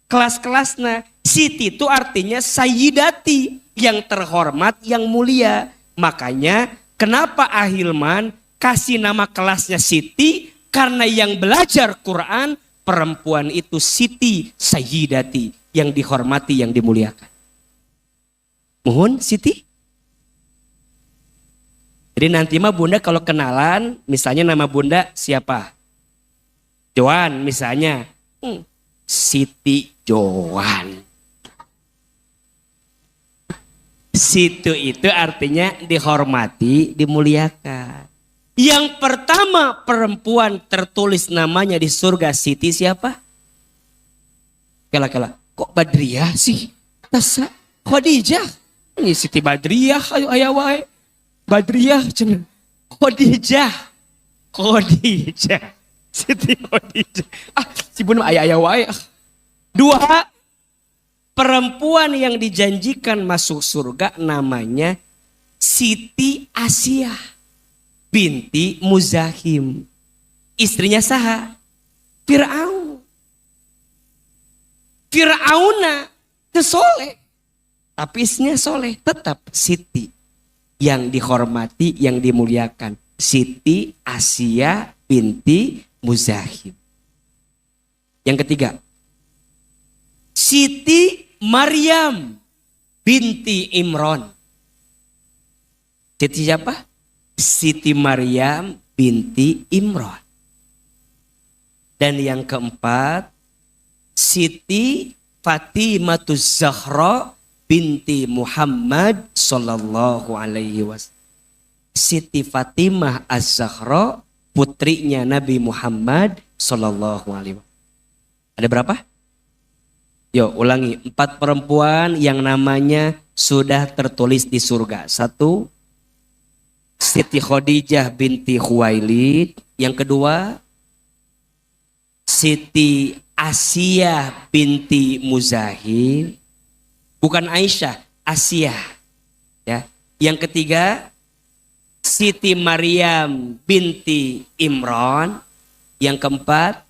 Kelas-kelasnya. Siti itu artinya Sayyidati. Yang terhormat, yang mulia. Makanya kenapa Ahilman kasih nama kelasnya Siti? Karena yang belajar Quran, perempuan itu Siti Sayyidati. Yang dihormati, yang dimuliakan. Mohon Siti. Jadi nanti mah bunda kalau kenalan, misalnya nama bunda siapa? Joan misalnya. Siti Joan. Situ itu artinya dihormati, dimuliakan. Yang pertama perempuan tertulis namanya di surga Siti siapa? Kala-kala. Kok Badriah sih? Tasa Khadijah. Ini Siti Badriah ayo wae. Badriah cenah. Khadijah. Siti Khadijah. Si bun aya wae. Dua, perempuan yang dijanjikan masuk surga namanya Siti Asia binti Muzahim. Istrinya saha? Fir'aun. Fir'auna soleh. Tapi istrinya soleh. Tetap Siti. Yang dihormati, yang dimuliakan. Siti Asia binti Muzahim. Yang ketiga. Siti Maryam binti Imran. Siti siapa? Siti Maryam binti Imran. Dan yang keempat, Siti Fatimatuz Zahra binti Muhammad sallallahu alaihi wasallam. Siti Fatimah Az-Zahra putrinya Nabi Muhammad sallallahu alaihi wasallam. Ada berapa? Yuk ulangi. 4 perempuan yang namanya sudah tertulis di surga. 1, Siti Khadijah binti Khuwailid. Yang kedua, Siti Asia binti Muzahim. Bukan Aisyah, Asia. Ya. Yang ketiga, Siti Maryam binti Imran. Yang keempat,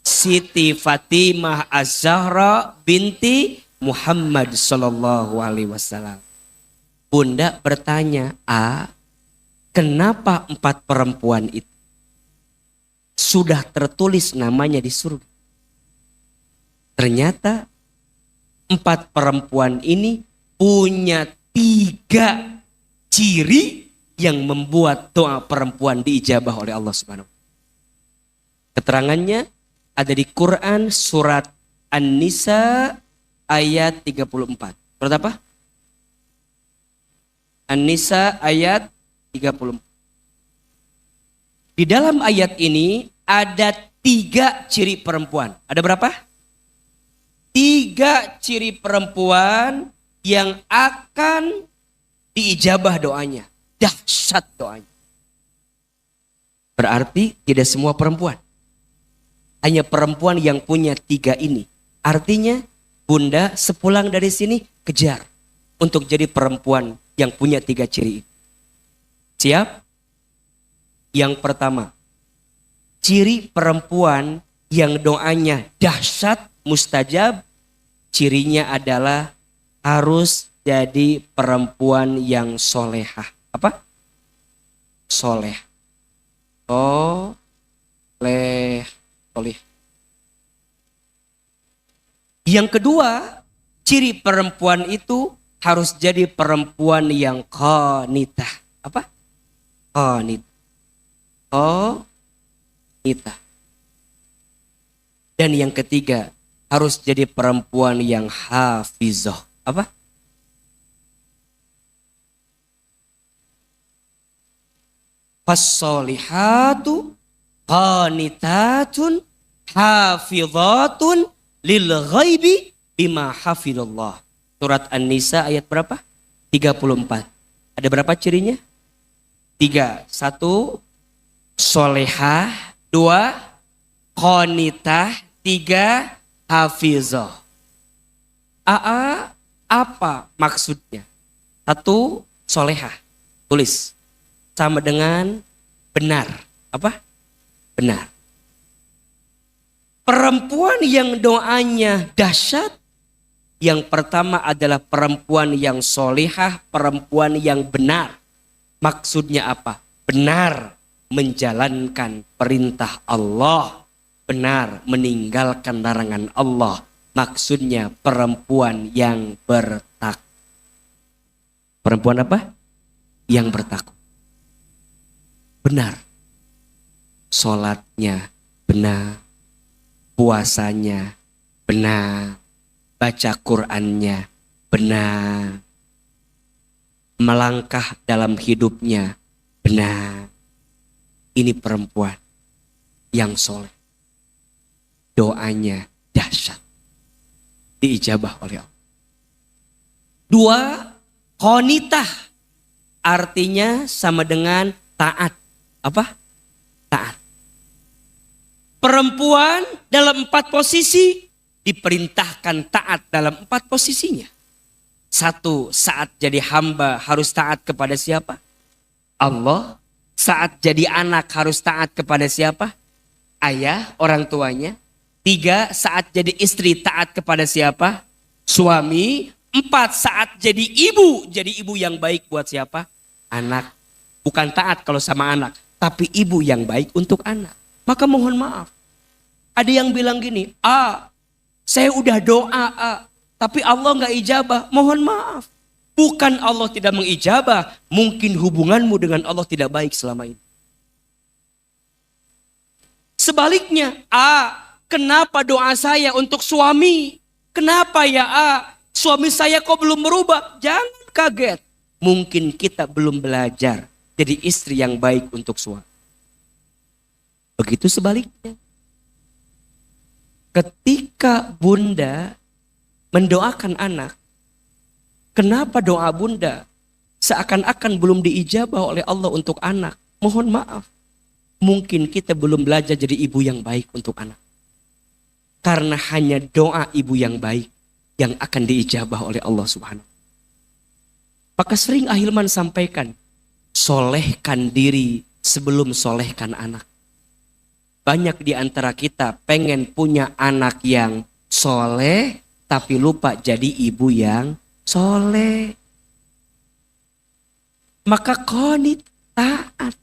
Siti Fatimah Az-Zahra binti Muhammad sallallahu alaihi wasallam. Bunda bertanya, kenapa 4 perempuan itu sudah tertulis namanya di surga? Ternyata 4 perempuan ini punya 3 ciri yang membuat doa perempuan diijabah oleh Allah Subhanahu. Keterangannya ada di Quran surat An-Nisa ayat 34. Surat apa? An-Nisa ayat 34. Di dalam ayat ini ada 3 ciri perempuan. Ada berapa? 3 ciri perempuan yang akan diijabah doanya. Dahsyat doanya. Berarti tidak semua perempuan. Hanya perempuan yang punya 3 ini. Artinya bunda sepulang dari sini kejar. Untuk jadi perempuan yang punya 3 ciri ini. Siap? Yang pertama. Ciri perempuan yang doanya dahsyat, mustajab, cirinya adalah harus jadi perempuan yang solehah. Apa? Soleh. Soleh. Yang kedua, ciri perempuan itu harus jadi perempuan yang qanitah. Apa? Qanitah. Qanitah. Dan yang ketiga, harus jadi perempuan yang hafizah. Apa? Fassolihatu qanitatun hafizatun lil ghaibi bima hafidallah. Surat An-Nisa ayat berapa? 34. Ada berapa cirinya? 3. 1. Solehah. 2. Qanitah. 3. Hafizah. Apa maksudnya? 1. Solehah. Tulis. Sama dengan benar. Apa? Benar. Perempuan yang doanya dahsyat, yang pertama adalah perempuan yang solehah, perempuan yang benar. Maksudnya apa? Benar menjalankan perintah Allah, benar meninggalkan larangan Allah. Maksudnya perempuan yang bertakwa. Perempuan apa? Yang bertakwa. Benar. Sholatnya benar. Puasanya benar. Baca Qur'annya benar. Melangkah dalam hidupnya benar. Ini perempuan yang soleh. Doanya dahsyat. Diijabah oleh Allah. 2. Qanitah. Artinya sama dengan taat. Apa? Taat. Perempuan dalam 4 posisi diperintahkan taat dalam 4 posisinya. 1. Saat jadi hamba harus taat kepada siapa? Allah. Saat jadi anak harus taat kepada siapa? Ayah, orang tuanya. 3. Saat jadi istri taat kepada siapa? Suami. 4. Saat jadi ibu. Jadi ibu yang baik buat siapa? Anak. Bukan taat kalau sama anak, tapi ibu yang baik untuk anak. Maka mohon maaf. Ada yang bilang gini, saya udah doa, tapi Allah nggak ijabah. Mohon maaf. Bukan Allah tidak mengijabah, mungkin hubunganmu dengan Allah tidak baik selama ini. Sebaliknya, kenapa doa saya untuk suami? Kenapa ya suami saya kok belum berubah? Jangan kaget. Mungkin kita belum belajar jadi istri yang baik untuk suami. Begitu sebaliknya. Ketika bunda mendoakan anak, kenapa doa bunda seakan-akan belum diijabah oleh Allah untuk anak? Mohon maaf. Mungkin kita belum belajar jadi ibu yang baik untuk anak. Karena hanya doa ibu yang baik yang akan diijabah oleh Allah Subhanahu. Maka sering Ahilman sampaikan, solehkan diri sebelum solehkan anak. Banyak di antara kita pengen punya anak yang soleh, tapi lupa jadi ibu yang soleh. Maka qanit, taat.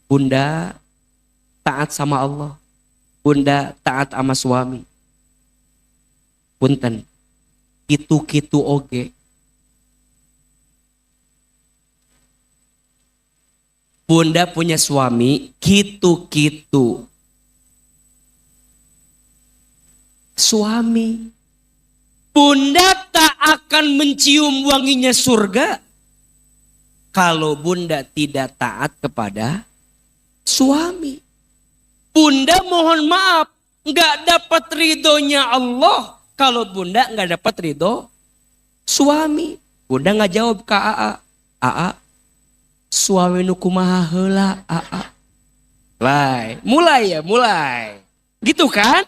Bunda taat sama Allah. Bunda taat sama suami. Punten, kitu-kitu oge. Bunda punya suami, kitu-kitu. Suami. Bunda tak akan mencium wanginya surga kalau bunda tidak taat kepada suami. Bunda mohon maaf, nggak dapat ridhonya Allah kalau bunda nggak dapat ridho suami. Bunda nggak jawab ke AA, suami nu kumaha heula mulai. Gitu kan?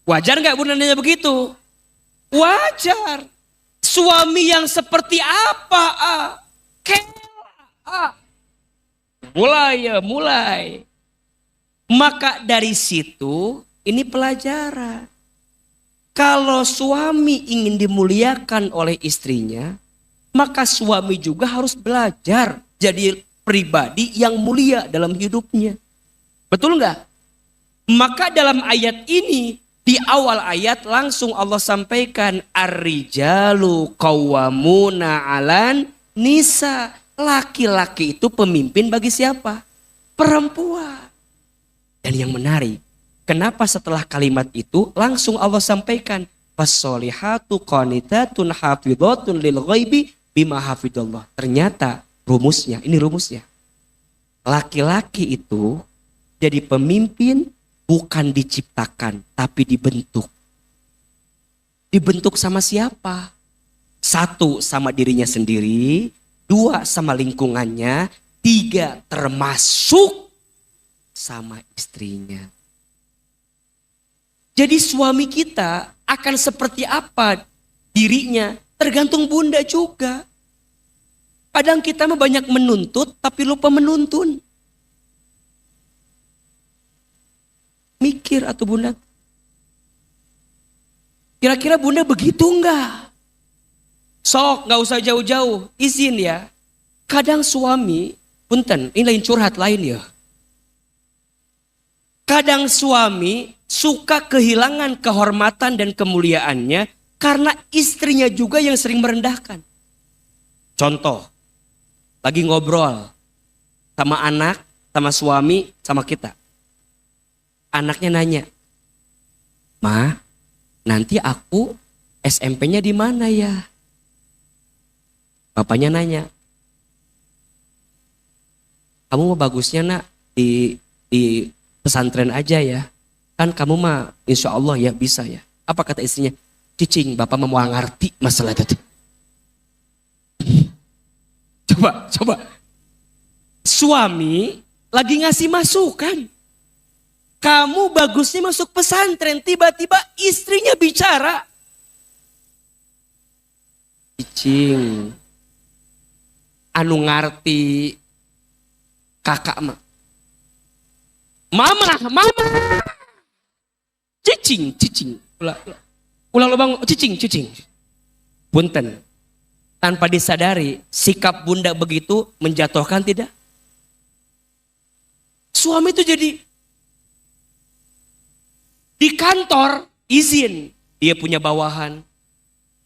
Wajar nggak bunda nanya begitu? Wajar. Suami yang seperti apa? Mulai. Maka dari situ ini pelajaran. Kalau suami ingin dimuliakan oleh istrinya, maka suami juga harus belajar jadi pribadi yang mulia dalam hidupnya. Betul nggak? Maka dalam ayat ini, di awal ayat langsung Allah sampaikan ar-rijalu qawwamuna 'alan nisa. Laki-laki itu pemimpin bagi siapa? Perempuan. Dan yang menarik, kenapa setelah kalimat itu langsung Allah sampaikan fassolihatu qanitatun hafidhatun lil ghaibi bima hafidallah. Ternyata rumusnya, ini rumusnya. Laki-laki itu jadi pemimpin bukan diciptakan tapi dibentuk. Dibentuk sama siapa? Satu, sama dirinya sendiri. Dua, sama lingkungannya. Tiga, termasuk sama istrinya. Jadi suami kita akan seperti apa dirinya tergantung bunda juga. Kadang kita mah banyak menuntut tapi lupa menuntun. Mikir atau bunda. Kira-kira bunda begitu enggak? Sok gak usah jauh-jauh. Izin ya. Kadang suami, punten ini lain curhat lain ya. Kadang suami suka kehilangan kehormatan dan kemuliaannya karena istrinya juga yang sering merendahkan. Contoh, lagi ngobrol sama anak, sama suami, sama kita. Anaknya nanya, "Ma, nanti aku SMP-nya di mana ya?" Bapaknya nanya, "Kamu mau bagusnya nak di pesantren aja ya. Kan kamu mah insya Allah ya bisa ya." Apa kata istrinya? "Cicing, bapak mau ngerti masalah itu." Coba. Suami lagi ngasih masukan. Kamu bagusnya masuk pesantren. Tiba-tiba istrinya bicara. Cicing, anu ngarti kakak mah. Mama. Cicing. Ulang bang, cicing. Punten. Tanpa disadari, sikap bunda begitu menjatuhkan tidak? Suami itu jadi di kantor izin, dia punya bawahan.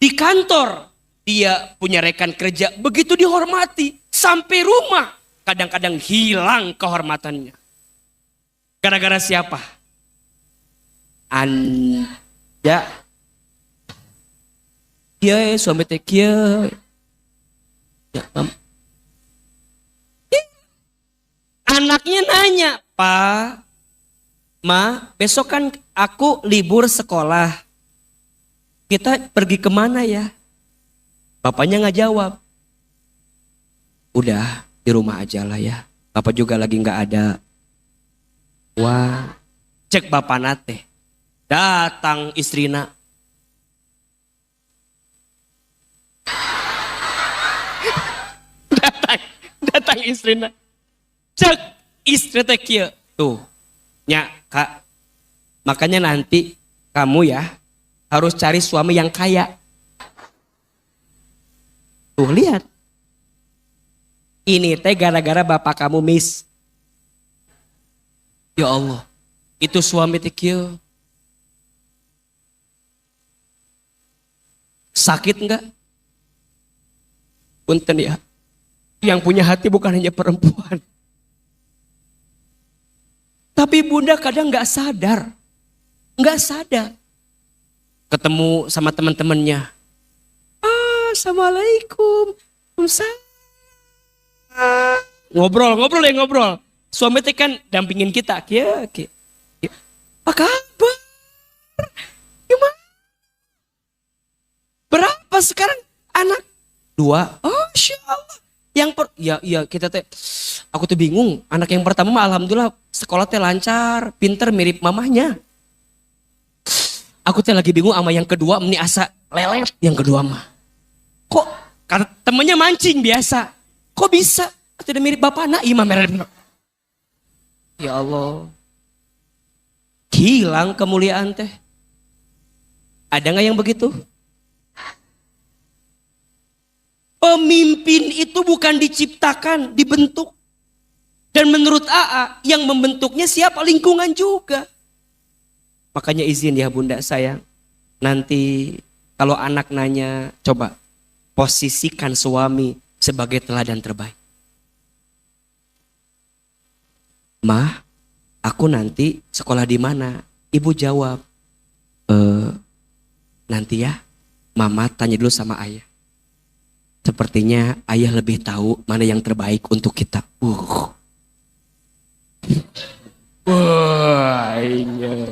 Di kantor dia punya rekan kerja, begitu dihormati. Sampai rumah kadang-kadang hilang kehormatannya. Gara-gara siapa? Anda. Kiai suami teh kiai. Ya, anaknya nanya, "Pak, Ma, besok kan aku libur sekolah. Kita pergi kemana ya?" Bapaknya nggak jawab. "Udah di rumah aja lah ya. Bapak juga lagi nggak ada." Wah, cek bapak nate. Datang istrina. Datang istrina. Cek istri teh kieu. Tuh. Nya, Kak. Makanya nanti kamu ya harus cari suami yang kaya. Tuh, lihat. Ini teh gara-gara bapak kamu miss. Ya Allah. Itu suami teh kieu. Sakit enggak? Punten ya. Yang punya hati bukan hanya perempuan. Tapi bunda kadang nggak sadar. Nggak sadar. Ketemu sama teman-temannya. Assalamualaikum. Ngobrol. Suami teh kan dampingin kita. Ya. Apa kabar? Gimana? Berapa sekarang anak? 2. Oh, Masya Allah. Ya kita teh, aku tuh bingung. Anak yang pertama mah alhamdulillah sekolah teh lancar, pinter mirip mamahnya. Aku teh lagi bingung sama yang kedua, ini asa lelet yang kedua mah. Kok karena temennya mancing biasa. Kok bisa? Tidak mirip bapak nak imam. Ya Allah. hilang kemuliaan teh. Ada nggak yang begitu? Pemimpin itu bukan diciptakan, dibentuk. Dan menurut AA, yang membentuknya siapa? Lingkungan juga. Makanya izin ya bunda sayang. Nanti kalau anak nanya, coba posisikan suami sebagai teladan terbaik. Mah, aku nanti sekolah di mana? Ibu jawab, nanti ya, mama tanya dulu sama ayah. Sepertinya ayah lebih tahu mana yang terbaik untuk kita. Wah, iya.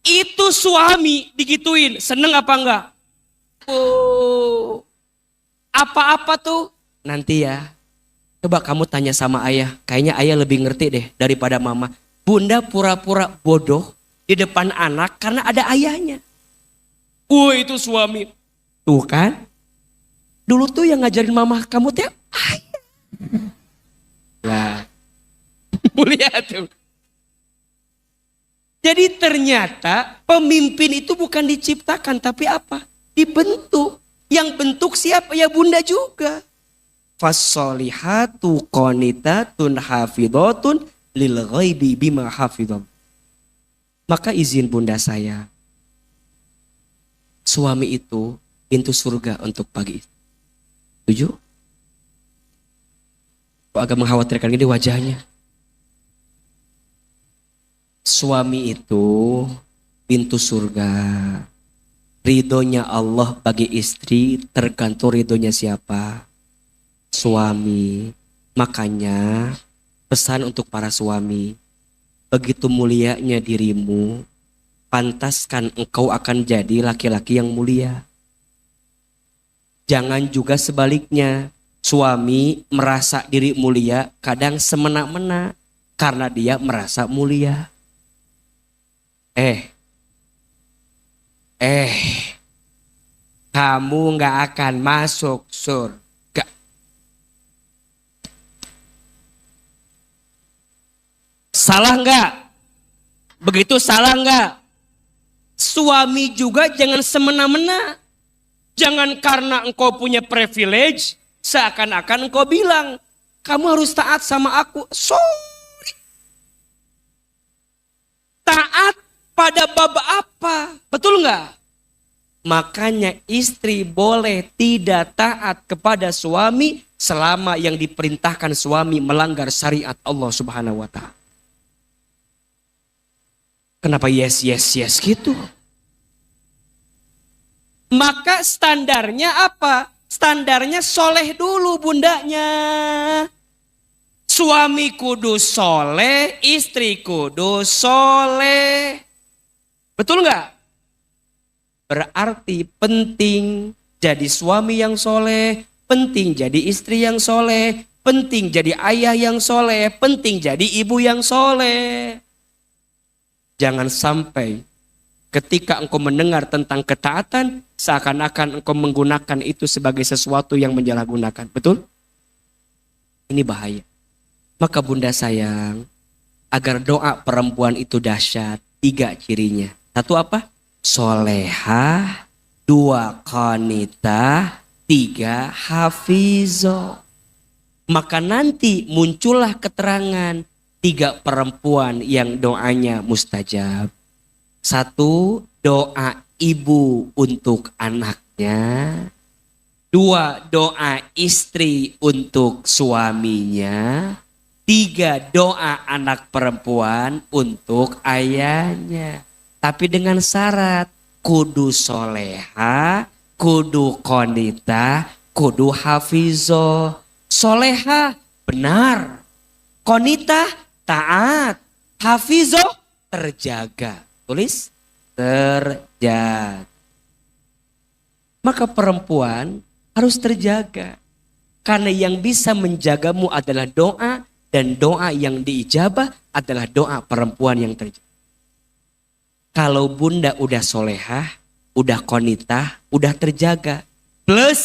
Itu suami digituin, seneng apa enggak? Apa-apa tuh? Nanti ya. Coba kamu tanya sama ayah. Kayaknya ayah lebih ngerti deh daripada mama. Bunda pura-pura bodoh di depan anak karena ada ayahnya. Itu suami. Tuh kan? Dulu tuh yang ngajarin mama kamu teh ayah. Lah. Mulia tuh. Jadi ternyata pemimpin itu bukan diciptakan tapi apa? Dibentuk. Yang bentuk siapa? Ya bunda juga. Fassolihatu qanitatun hafidhatun lil ghaibi bima hafidham. Maka izin bunda saya. Suami itu pintu surga untuk pagi. Setuju? Kok agak mengkhawatirkan gini wajahnya. Suami itu pintu surga. Ridhonya Allah bagi istri tergantung ridhonya siapa? Suami. Makanya pesan untuk para suami. Begitu mulianya dirimu, pantaskan engkau akan jadi laki-laki yang mulia. Jangan juga sebaliknya. Suami merasa diri mulia kadang semena-mena karena dia merasa mulia. Kamu gak akan masuk surga. Salah gak? Begitu salah gak? Suami juga jangan semena-mena. Jangan karena engkau punya privilege, seakan-akan engkau bilang, kamu harus taat sama aku. Sorry. Taat pada bab apa? Betul nggak? Makanya istri boleh tidak taat kepada suami selama yang diperintahkan suami melanggar syariat Allah Subhanahu wa Ta'ala. Kenapa yes gitu? Maka standarnya apa? Standarnya soleh dulu bundanya. Suami kudu soleh, istri kudu soleh. Betul nggak? Berarti penting jadi suami yang soleh, penting jadi istri yang soleh, penting jadi ayah yang soleh, penting jadi ibu yang soleh. Jangan sampai ketika engkau mendengar tentang ketaatan, seakan-akan engkau menggunakan itu sebagai sesuatu yang menyalahgunakan. Betul? Ini bahaya. Maka bunda sayang, agar doa perempuan itu dahsyat, 3 cirinya. 1 apa? Solehah, 2 qanitah, 3 hafizoh. Maka nanti muncullah keterangan 3 perempuan yang doanya mustajab. 1, doa ibu untuk anaknya. 2, doa istri untuk suaminya. 3, doa anak perempuan untuk ayahnya. Tapi dengan syarat, kudu soleha, kudu qanitah, kudu hafizoh. Soleha benar, qanitah taat, hafizoh terjaga. Tulis terjaga. Maka perempuan harus terjaga. Karena yang bisa menjagamu adalah doa. Dan doa yang diijabah adalah doa perempuan yang terjaga. Kalau bunda udah solehah, udah qanitah, udah terjaga. Plus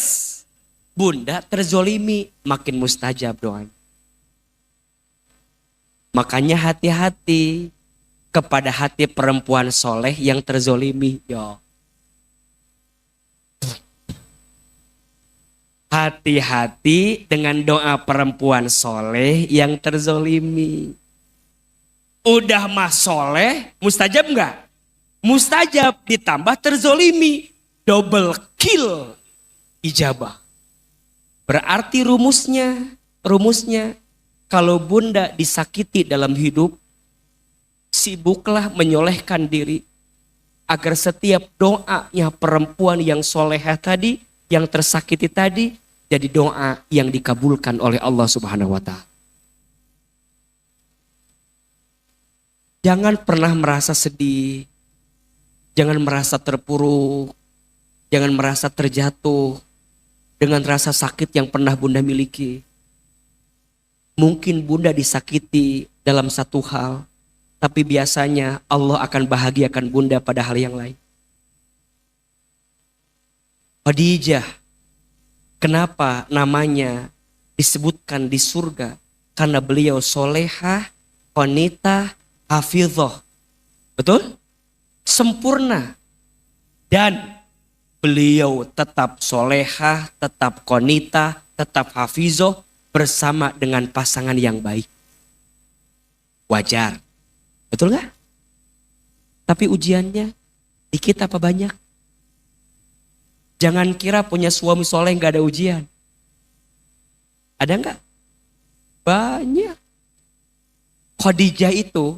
bunda terzolimi, makin mustajab doanya. Makanya hati-hati kepada hati perempuan soleh yang terzolimi. Yo. Hati-hati dengan doa perempuan soleh yang terzolimi. Udah mah soleh, mustajab enggak? Mustajab ditambah terzolimi. Double kill ijabah. Berarti rumusnya kalau bunda disakiti dalam hidup, sibuklah menyolehkan diri agar setiap doanya perempuan yang solehah tadi, yang tersakiti tadi, jadi doa yang dikabulkan oleh Allah Subhanahu wa Ta'ala. Jangan pernah merasa sedih, jangan merasa terpuruk, jangan merasa terjatuh dengan rasa sakit yang pernah bunda miliki. Mungkin bunda disakiti dalam satu hal, tapi biasanya Allah akan bahagiakan bunda pada hal yang lain. Khadijah, kenapa namanya disebutkan di surga? Karena beliau solehah, qanitah, hafidhah. Betul? Sempurna. Dan beliau tetap solehah, tetap qanitah, tetap hafizah bersama dengan pasangan yang baik. Wajar. Betul gak? Tapi ujiannya dikit apa banyak? Jangan kira punya suami soleh gak ada ujian. Ada gak? Banyak. Khadijah itu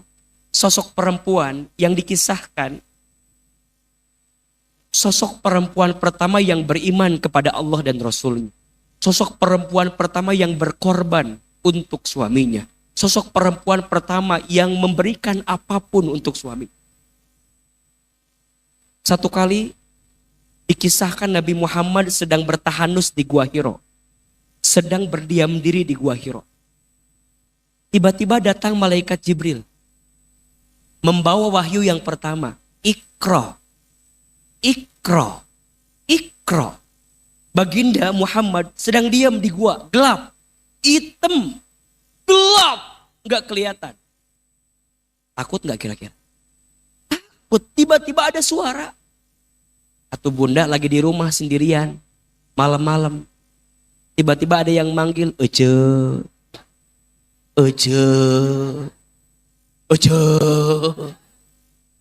sosok perempuan yang dikisahkan. Sosok perempuan pertama yang beriman kepada Allah dan Rasulnya. Sosok perempuan pertama yang berkorban untuk suaminya. Sosok perempuan pertama yang memberikan apapun untuk suami. Satu kali dikisahkan Nabi Muhammad sedang bertahanus di Gua Hiro. Sedang berdiam diri di Gua Hiro. Tiba-tiba datang malaikat Jibril. Membawa wahyu yang pertama. Iqra. Iqra. Iqra. Baginda Muhammad sedang diam di gua. Gelap. Hitam. Gelap. Nggak kelihatan. Takut nggak kira-kira? Takut. Tiba-tiba ada suara. Atau bunda lagi di rumah sendirian. Malam-malam. Tiba-tiba ada yang manggil. Ece. Ece. Ece.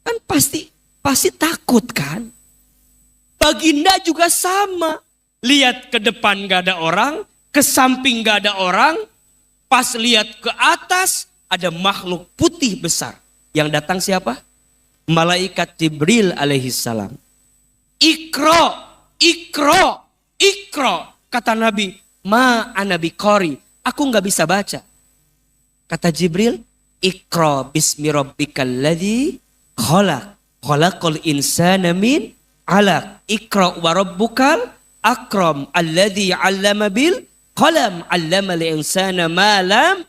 Kan pasti takut kan? Baginda juga sama. Lihat ke depan gak ada orang. Ke samping gak ada orang. Pas lihat ke atas ada makhluk putih besar. Yang datang siapa? Malaikat Jibril alaihissalam. Iqra, Iqra, Iqra. Kata Nabi, ma ana biqari. Aku gak bisa baca. Kata Jibril, Iqra bismi rabbikal ladzi khalaq. Khalaqal insana min 'alaq. Iqra wa rabbukal akram alladzi 'allama bil qalam 'allamal insana ma lam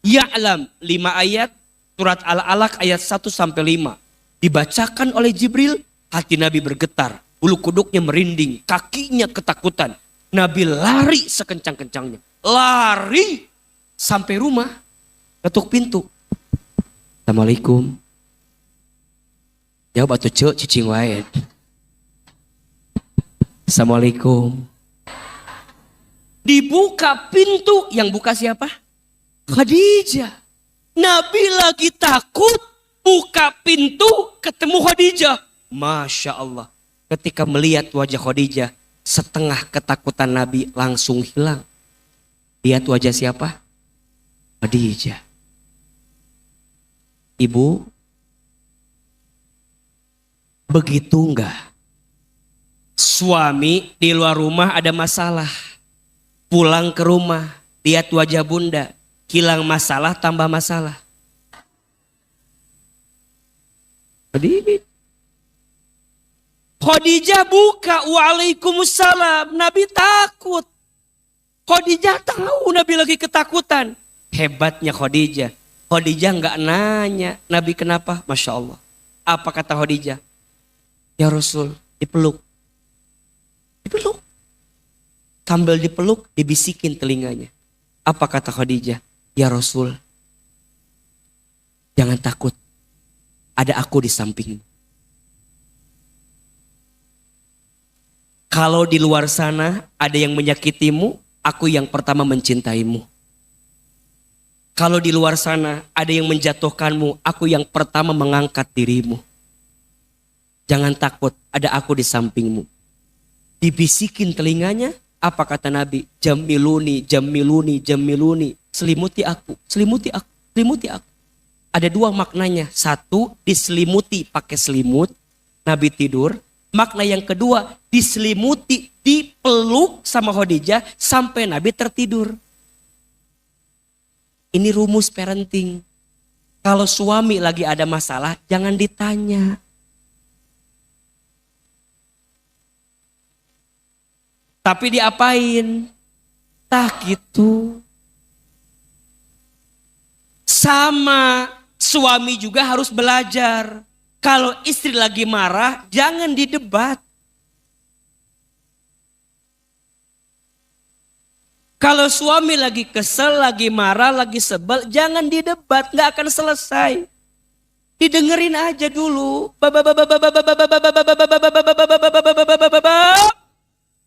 ya'lam. 5 ayat surat Al-Alaq ayat 1 sampai 5. Dibacakan oleh Jibril, hati Nabi bergetar, bulu kuduknya merinding, kakinya ketakutan. Nabi lari sekencang-kencangnya. Lari sampai rumah, ketuk pintu. Assalamualaikum. Jawab atuh cek cicing wae. Assalamualaikum. Dibuka pintu, yang buka siapa? Khadijah. Nabi lagi takut, buka pintu, ketemu Khadijah. Masya Allah. Ketika melihat wajah Khadijah, setengah ketakutan Nabi langsung hilang. Lihat wajah siapa? Khadijah. Ibu, begitu enggak? Suami di luar rumah ada masalah. Pulang ke rumah, lihat wajah bunda. Hilang masalah, tambah masalah. Khadijah buka, waalaikumsalam. Nabi takut. Khadijah tahu Nabi lagi ketakutan. Hebatnya Khadijah. Khadijah nggak nanya Nabi kenapa. Masya Allah. Apa kata Khadijah? Ya Rasul, dipeluk. Dipeluk. Sambil dipeluk, dibisikin telinganya. Apa kata Khadijah? Ya Rasul, Jangan takut, ada aku di sampingmu. Kalau di luar sana ada yang menyakitimu, aku yang pertama mencintaimu. Kalau di luar sana ada yang menjatuhkanmu, aku yang pertama mengangkat dirimu. Jangan takut, ada aku di sampingmu. Dibisikin telinganya, apa kata Nabi? Jamiluni, jamiluni, jamiluni. Selimuti aku, selimuti aku, selimuti aku. Ada dua maknanya. Satu, diselimuti pakai selimut, Nabi tidur. Makna yang kedua, diselimuti, dipeluk sama Khadijah sampai Nabi tertidur. Ini rumus parenting. Kalau suami lagi ada masalah, jangan ditanya. Tapi diapain? Tah gitu. Sama suami juga harus belajar. Kalau istri lagi marah, jangan didebat. Kalau suami lagi kesel, lagi marah, lagi sebel, jangan didebat, nggak akan selesai. Didengerin aja dulu.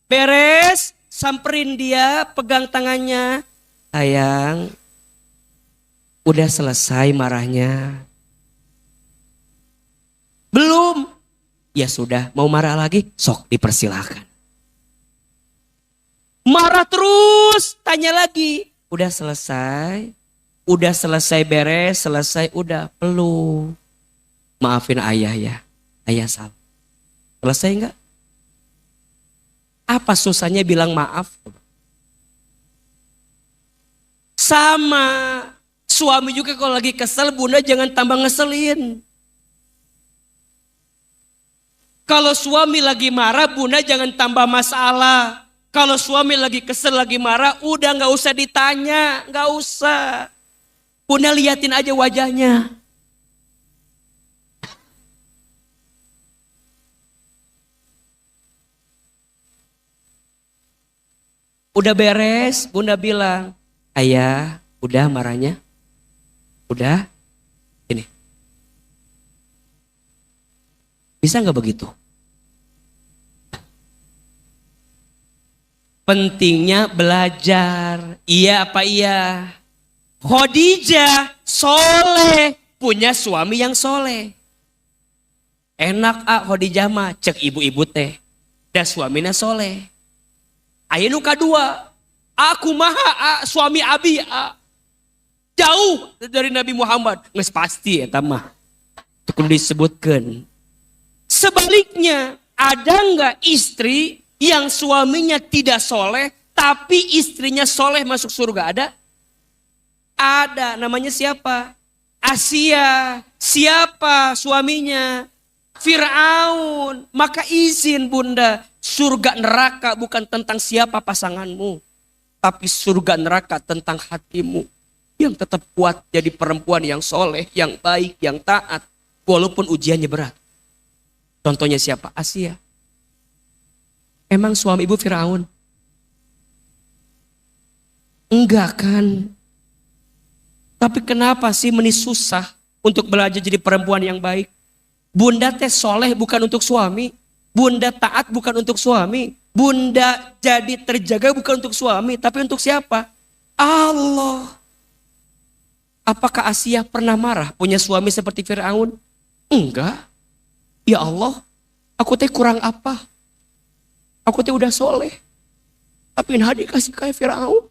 Beres, samperin dia, pegang tangannya. Sayang, udah selesai marahnya? Belum. Ya sudah, mau marah lagi? Sok dipersilahkan. Marah terus, tanya lagi. Udah selesai? Udah selesai beres, selesai, udah peluk. Maafin ayah ya, ayah salah. Selesai enggak? Apa susahnya bilang maaf? Sama suami juga kalau lagi kesel, bunda jangan tambah ngeselin. Kalau suami lagi marah, bunda jangan tambah masalah. Kalau suami lagi kesel, lagi marah, udah gak usah ditanya, gak usah. Bunda liatin aja wajahnya. Udah beres, bunda bilang, ayah, udah marahnya? Udah? Ini. Bisa gak begitu? Pentingnya belajar. Iya apa iya? Khadijah soleh, punya suami yang soleh. Enak Khadijah mah, cek ibu-ibu teh. Dan suaminya soleh. Ayo nu kadua, aku maha suami abi jauh dari Nabi Muhammad. Nges pasti ya tamah. Itu kudu disebutkan. Sebaliknya, ada nggak istri yang suaminya tidak soleh, tapi istrinya soleh masuk surga? Ada? Ada. Namanya siapa? Asia. Siapa suaminya? Fir'aun. Maka izin bunda, surga neraka bukan tentang siapa pasanganmu, tapi surga neraka tentang hatimu yang tetap kuat jadi perempuan yang soleh, yang baik, yang taat, walaupun ujiannya berat. Contohnya siapa? Asia. Emang suami ibu Firaun? Enggak kan? Tapi kenapa sih susah untuk belajar jadi perempuan yang baik? Bunda teh soleh bukan untuk suami. Bunda taat bukan untuk suami. Bunda jadi terjaga bukan untuk suami. Tapi untuk siapa? Allah. Apakah Asia pernah marah punya suami seperti Firaun? Enggak. Ya Allah, aku teh kurang apa? Aku teh udah soleh. Tapi nah dikasih kayak Firaun.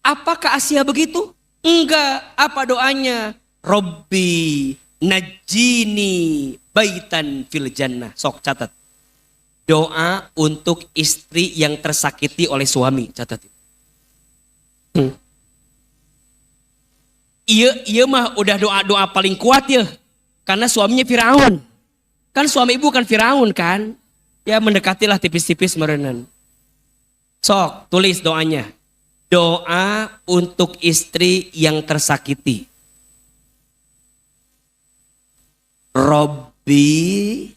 Apakah Asia begitu? Enggak. Apa doanya? Robbi najini baitan fil jannah. Sok catat. Doa untuk istri yang tersakiti oleh suami. Catat. Iya mah udah doa-doa paling kuat ya. Karena suaminya Firaun. Kan suami ibu kan Firaun kan. Ya mendekatilah tipis-tipis merenan. Sok tulis doanya. Doa untuk istri yang tersakiti. Robbi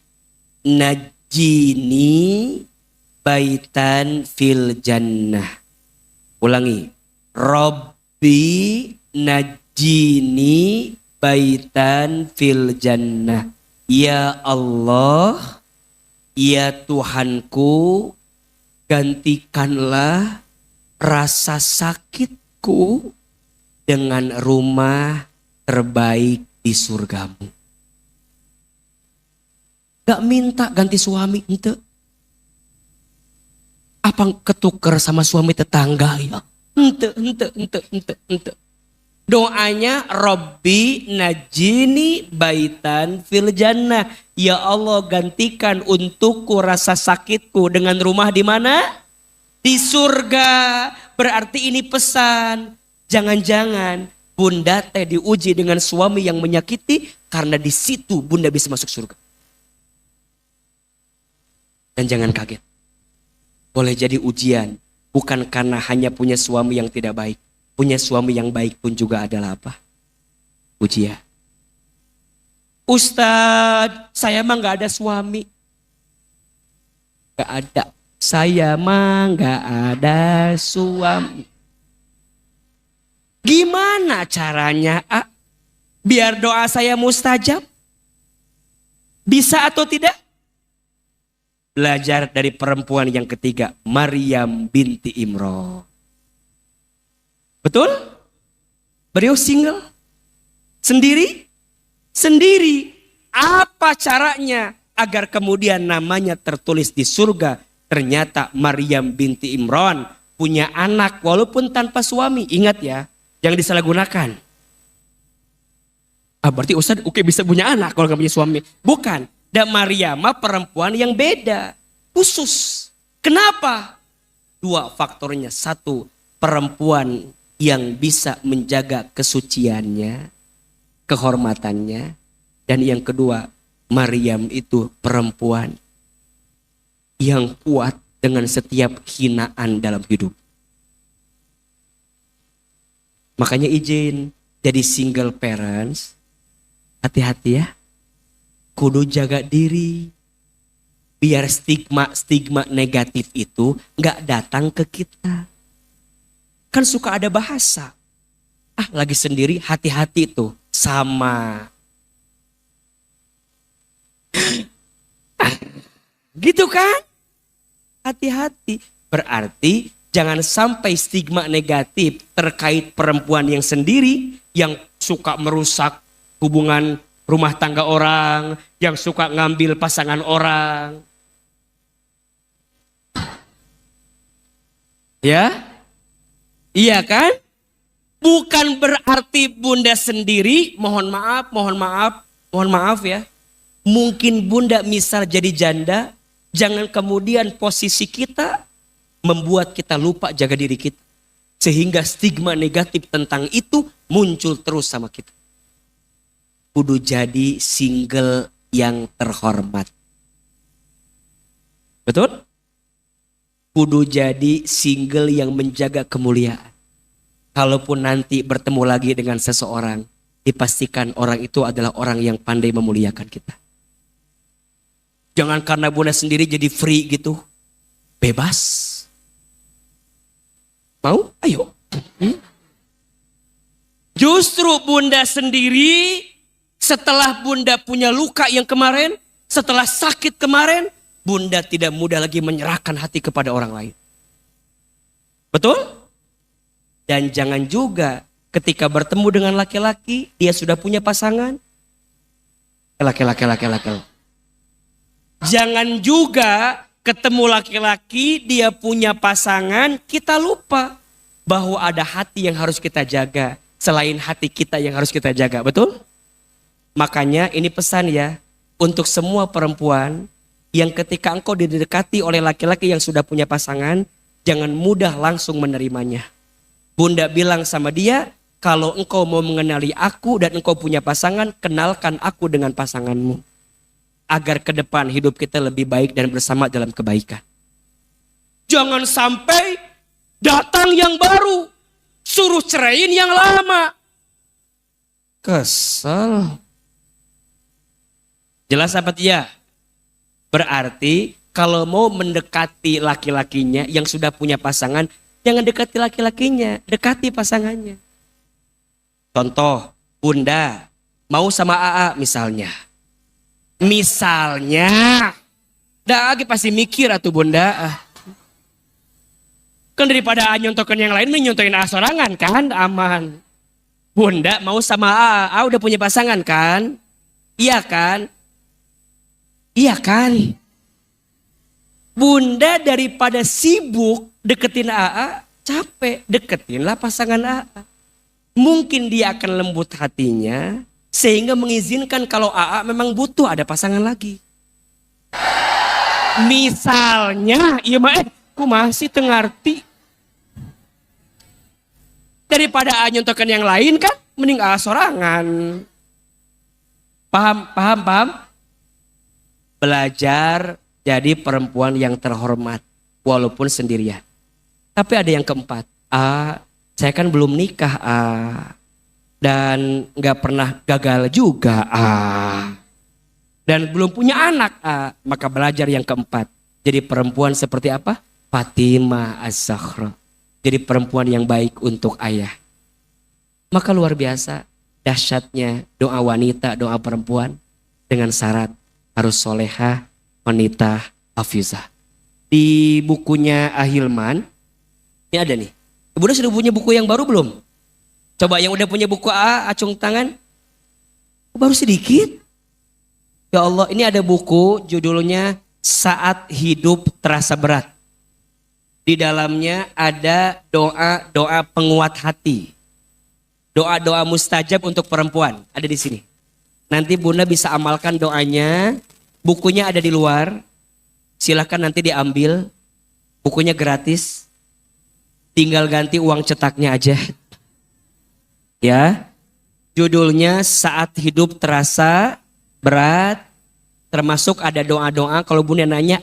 najini baitan fil jannah. Ulangi. Robbi najini najjini baitan fil jannah. Ya Allah, ya Tuhanku, gantikanlah rasa sakitku dengan rumah terbaik di surgamu. Gak minta ganti suami, ente. Apa ketuker sama suami tetangga ya? Ente. Doanya Robbi najini baitan fil jannah. Ya Allah, gantikan untukku rasa sakitku dengan rumah di mana? Di surga. Berarti ini pesan. Jangan-jangan bunda teh diuji dengan suami yang menyakiti karena di situ bunda bisa masuk surga. Dan jangan kaget. Boleh jadi ujian bukan karena hanya punya suami yang tidak baik. Punya suami yang baik pun juga adalah apa? Ujian. Ustadz, saya mah gak ada suami. Gak ada. Saya mah gak ada suami. Gimana caranya? Biar doa saya mustajab? Bisa atau tidak? Belajar dari perempuan yang ketiga, Maryam binti Imran. Betul? Beliau single? Sendiri? Sendiri. Apa caranya agar kemudian namanya tertulis di surga? Ternyata Maryam binti Imran punya anak walaupun tanpa suami. Ingat ya, jangan disalahgunakan. Berarti Ustaz oke bisa punya anak kalau gak punya suami. Bukan. Dan Maryam perempuan yang beda. Khusus. Kenapa? Dua faktornya. Satu, perempuan yang bisa menjaga kesuciannya, kehormatannya. Dan yang kedua, Maryam itu perempuan yang kuat dengan setiap hinaan dalam hidup. Makanya izin jadi single parents, hati-hati ya. Kudu jaga diri. Biar stigma negatif itu gak datang ke kita. Kan suka ada bahasa. Lagi sendiri hati-hati tuh sama. Gitu kan? Hati-hati. Berarti jangan sampai stigma negatif terkait perempuan yang sendiri. Yang suka merusak hubungan rumah tangga orang. Yang suka ngambil pasangan orang. Ya? Iya kan? Bukan berarti bunda sendiri, mohon maaf ya. Mungkin bunda misal jadi janda, jangan kemudian posisi kita membuat kita lupa jaga diri kita. Sehingga stigma negatif tentang itu muncul terus sama kita. Kudu jadi single yang terhormat. Betul? Kudu jadi single yang menjaga kemuliaan. Kalaupun nanti bertemu lagi dengan seseorang, dipastikan orang itu adalah orang yang pandai memuliakan kita. Jangan karena bunda sendiri jadi free gitu. Bebas. Mau? Ayo. Justru bunda sendiri, setelah bunda punya luka yang kemarin, setelah sakit kemarin, bunda tidak mudah lagi menyerahkan hati kepada orang lain. Betul? Dan jangan juga ketika bertemu dengan laki-laki, dia sudah punya pasangan. Laki-laki. Jangan juga ketemu laki-laki, dia punya pasangan, kita lupa bahwa ada hati yang harus kita jaga. Selain hati kita yang harus kita jaga, betul? Makanya ini pesan ya, untuk semua perempuan, yang ketika engkau didekati oleh laki-laki yang sudah punya pasangan, jangan mudah langsung menerimanya. Bunda bilang sama dia, kalau engkau mau mengenali aku dan engkau punya pasangan, kenalkan aku dengan pasanganmu. Agar ke depan hidup kita lebih baik dan bersama dalam kebaikan. Jangan sampai datang yang baru, suruh ceraiin yang lama. Kesel. Jelas apa tidak? Berarti kalau mau mendekati laki-lakinya yang sudah punya pasangan, jangan dekati laki-lakinya, dekati pasangannya. Contoh, Bunda mau sama AA misalnya. Misalnya, dah lagi pasti mikir atuh Bunda. Kan daripada nyontokin yang lain, nyontokin AA sorangan kan, aman. Bunda mau sama AA udah punya pasangan kan? Iya kan? Iya kan? Bunda daripada sibuk deketin AA, capek, deketinlah pasangan AA. Mungkin dia akan lembut hatinya, sehingga mengizinkan kalau AA memang butuh ada pasangan lagi. Misalnya, iya mah ku masih tengarti. Daripada AA nyontokan yang lain kan, mending AA sorangan. Paham? Belajar jadi perempuan yang terhormat, walaupun sendirian. Tapi ada yang keempat, saya kan belum nikah, dan gak pernah gagal juga, dan belum punya anak, maka belajar yang keempat. Jadi perempuan seperti apa? Fatimah Az-Zahra. Jadi perempuan yang baik untuk ayah. Maka luar biasa dahsyatnya doa wanita, doa perempuan dengan syarat harus solehah, wanita hafizah. Di bukunya Ahilman, ini ada nih. Ibu sudah punya buku yang baru belum? Coba yang udah punya buku acung tangan. Baru sedikit. Ya Allah, ini ada buku judulnya Saat Hidup Terasa Berat. Di dalamnya ada doa-doa penguat hati. Doa-doa mustajab untuk perempuan. Ada di sini. Nanti Bunda bisa amalkan doanya. Bukunya ada di luar. Silakan nanti diambil. Bukunya gratis. Tinggal ganti uang cetaknya aja. Ya. Judulnya Saat Hidup Terasa Berat. Termasuk ada doa-doa. Kalau Bunda nanya,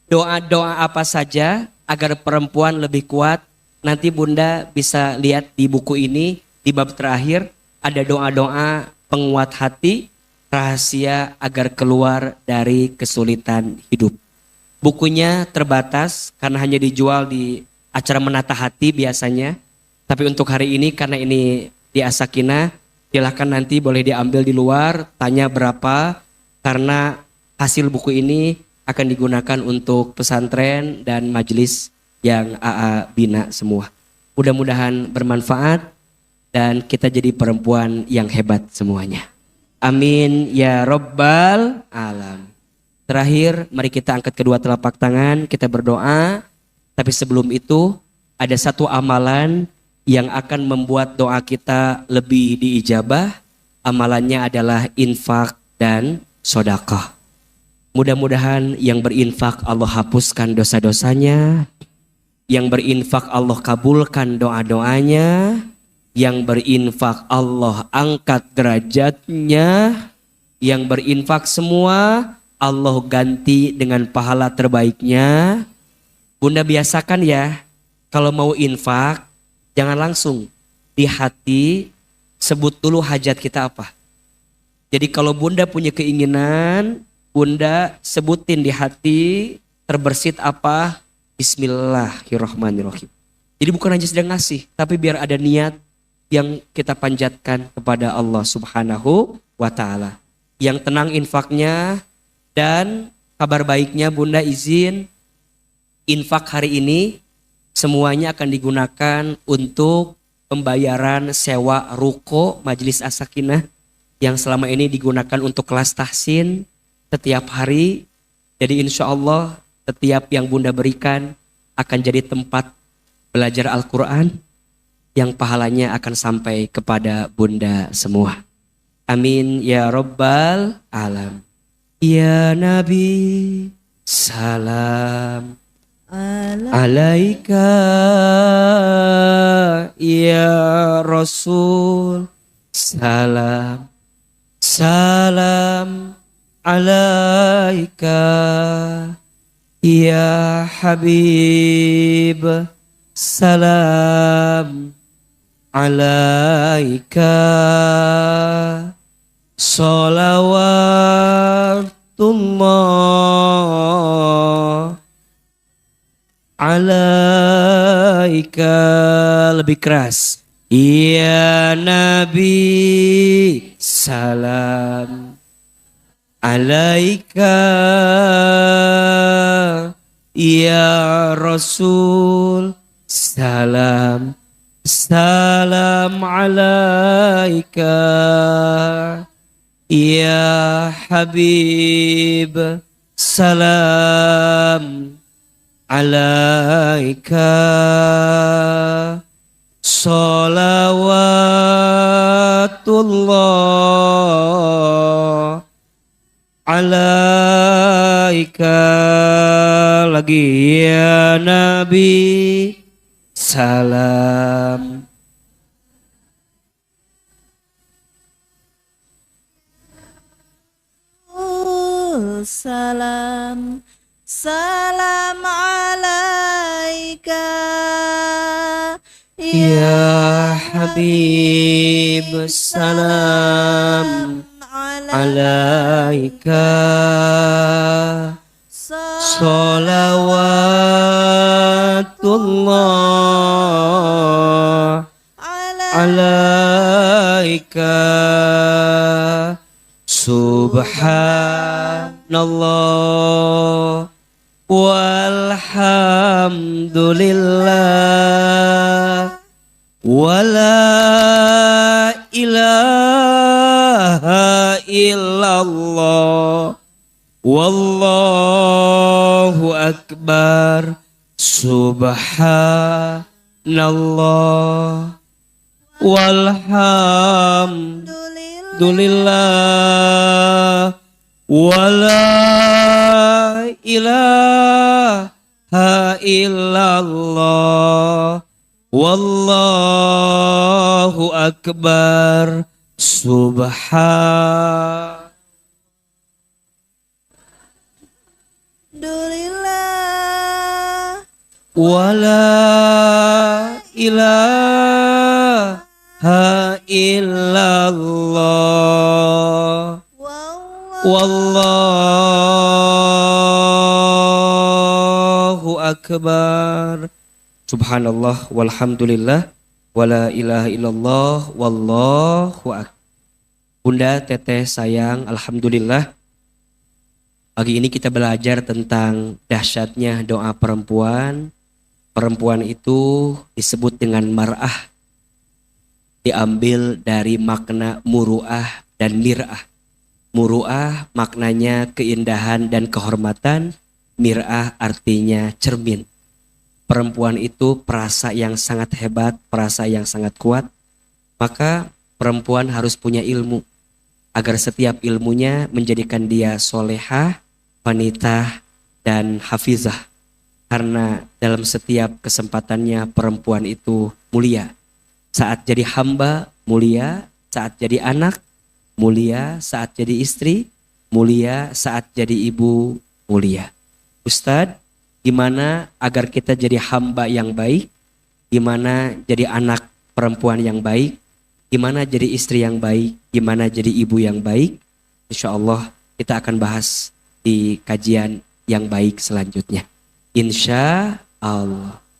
doa-doa apa saja agar perempuan lebih kuat? Nanti Bunda bisa lihat di buku ini. Di bab terakhir ada doa-doa penguat hati, rahasia agar keluar dari kesulitan hidup. Bukunya terbatas karena hanya dijual di acara menata hati biasanya. Tapi untuk hari ini karena ini di As-Sakinah, silahkan nanti boleh diambil di luar, tanya berapa. Karena hasil buku ini akan digunakan untuk pesantren dan majelis yang AA bina semua. Mudah-mudahan bermanfaat dan kita jadi perempuan yang hebat semuanya. Amin ya Rabbal Alam. Terakhir, mari kita angkat kedua telapak tangan, kita berdoa. Tapi sebelum itu, ada satu amalan yang akan membuat doa kita lebih diijabah. Amalannya adalah infak dan sedekah. Mudah-mudahan yang berinfak Allah hapuskan dosa-dosanya. Yang berinfak Allah kabulkan doa-doanya. Yang berinfak Allah angkat derajatnya. Yang berinfak semua Allah ganti dengan pahala terbaiknya. Bunda biasakan ya, kalau mau infak jangan langsung di hati sebut dulu hajat kita apa. Jadi kalau Bunda punya keinginan, Bunda sebutin di hati terbersit apa, Bismillahirrahmanirrahim. Jadi bukan hanya sedang ngasih, tapi biar ada niat yang kita panjatkan kepada Allah Subhanahu wa ta'ala. Yang tenang infaknya, dan kabar baiknya Bunda izin infak hari ini semuanya akan digunakan untuk pembayaran sewa ruko Majelis As-Sakinah yang selama ini digunakan untuk kelas tahsin setiap hari. Jadi insya Allah setiap yang Bunda berikan akan jadi tempat belajar Al-Quran yang pahalanya akan sampai kepada Bunda semua. Amin ya Rabbal Alam. Ya Nabi salam alaika, ya Rasul salam salam alaika, ya Habib salam alaika, salawatullah alaika. Lebih keras, Ya Nabi salam alaika, ya Rasul salam salam alaika, ya Habib salam alaika, salawatullah alaika, lagi ya Nabi salam. Salam salam alaika Ya Habib salam alaika, salawatullah alaika, subhanallah walhamdulillah wala ilaha illallah wallahu akbar, subhanallah walhamdulillah wala ilaha illallah wallahu akbar, subhanallah wala ilaha illallah wallahu akbar. Subhanallah walhamdulillah wala ilaha illallah wallahu akbar. Bunda, teteh sayang, alhamdulillah pagi ini kita belajar tentang dahsyatnya doa perempuan. Perempuan itu disebut dengan mar'ah, diambil dari makna muru'ah dan mir'ah. Muru'ah maknanya keindahan dan kehormatan, mir'ah artinya cermin. Perempuan itu perasa yang sangat hebat, perasa yang sangat kuat. Maka perempuan harus punya ilmu agar setiap ilmunya menjadikan dia solehah, wanitah, dan hafizah. Karena dalam setiap kesempatannya perempuan itu mulia. Saat jadi hamba mulia, saat jadi anak mulia, saat jadi istri mulia, saat jadi ibu mulia. Ustadz, gimana agar kita jadi hamba yang baik? Gimana jadi anak perempuan yang baik? Gimana jadi istri yang baik? Gimana jadi ibu yang baik? Insya Allah kita akan bahas di kajian yang baik selanjutnya. Insya Allah.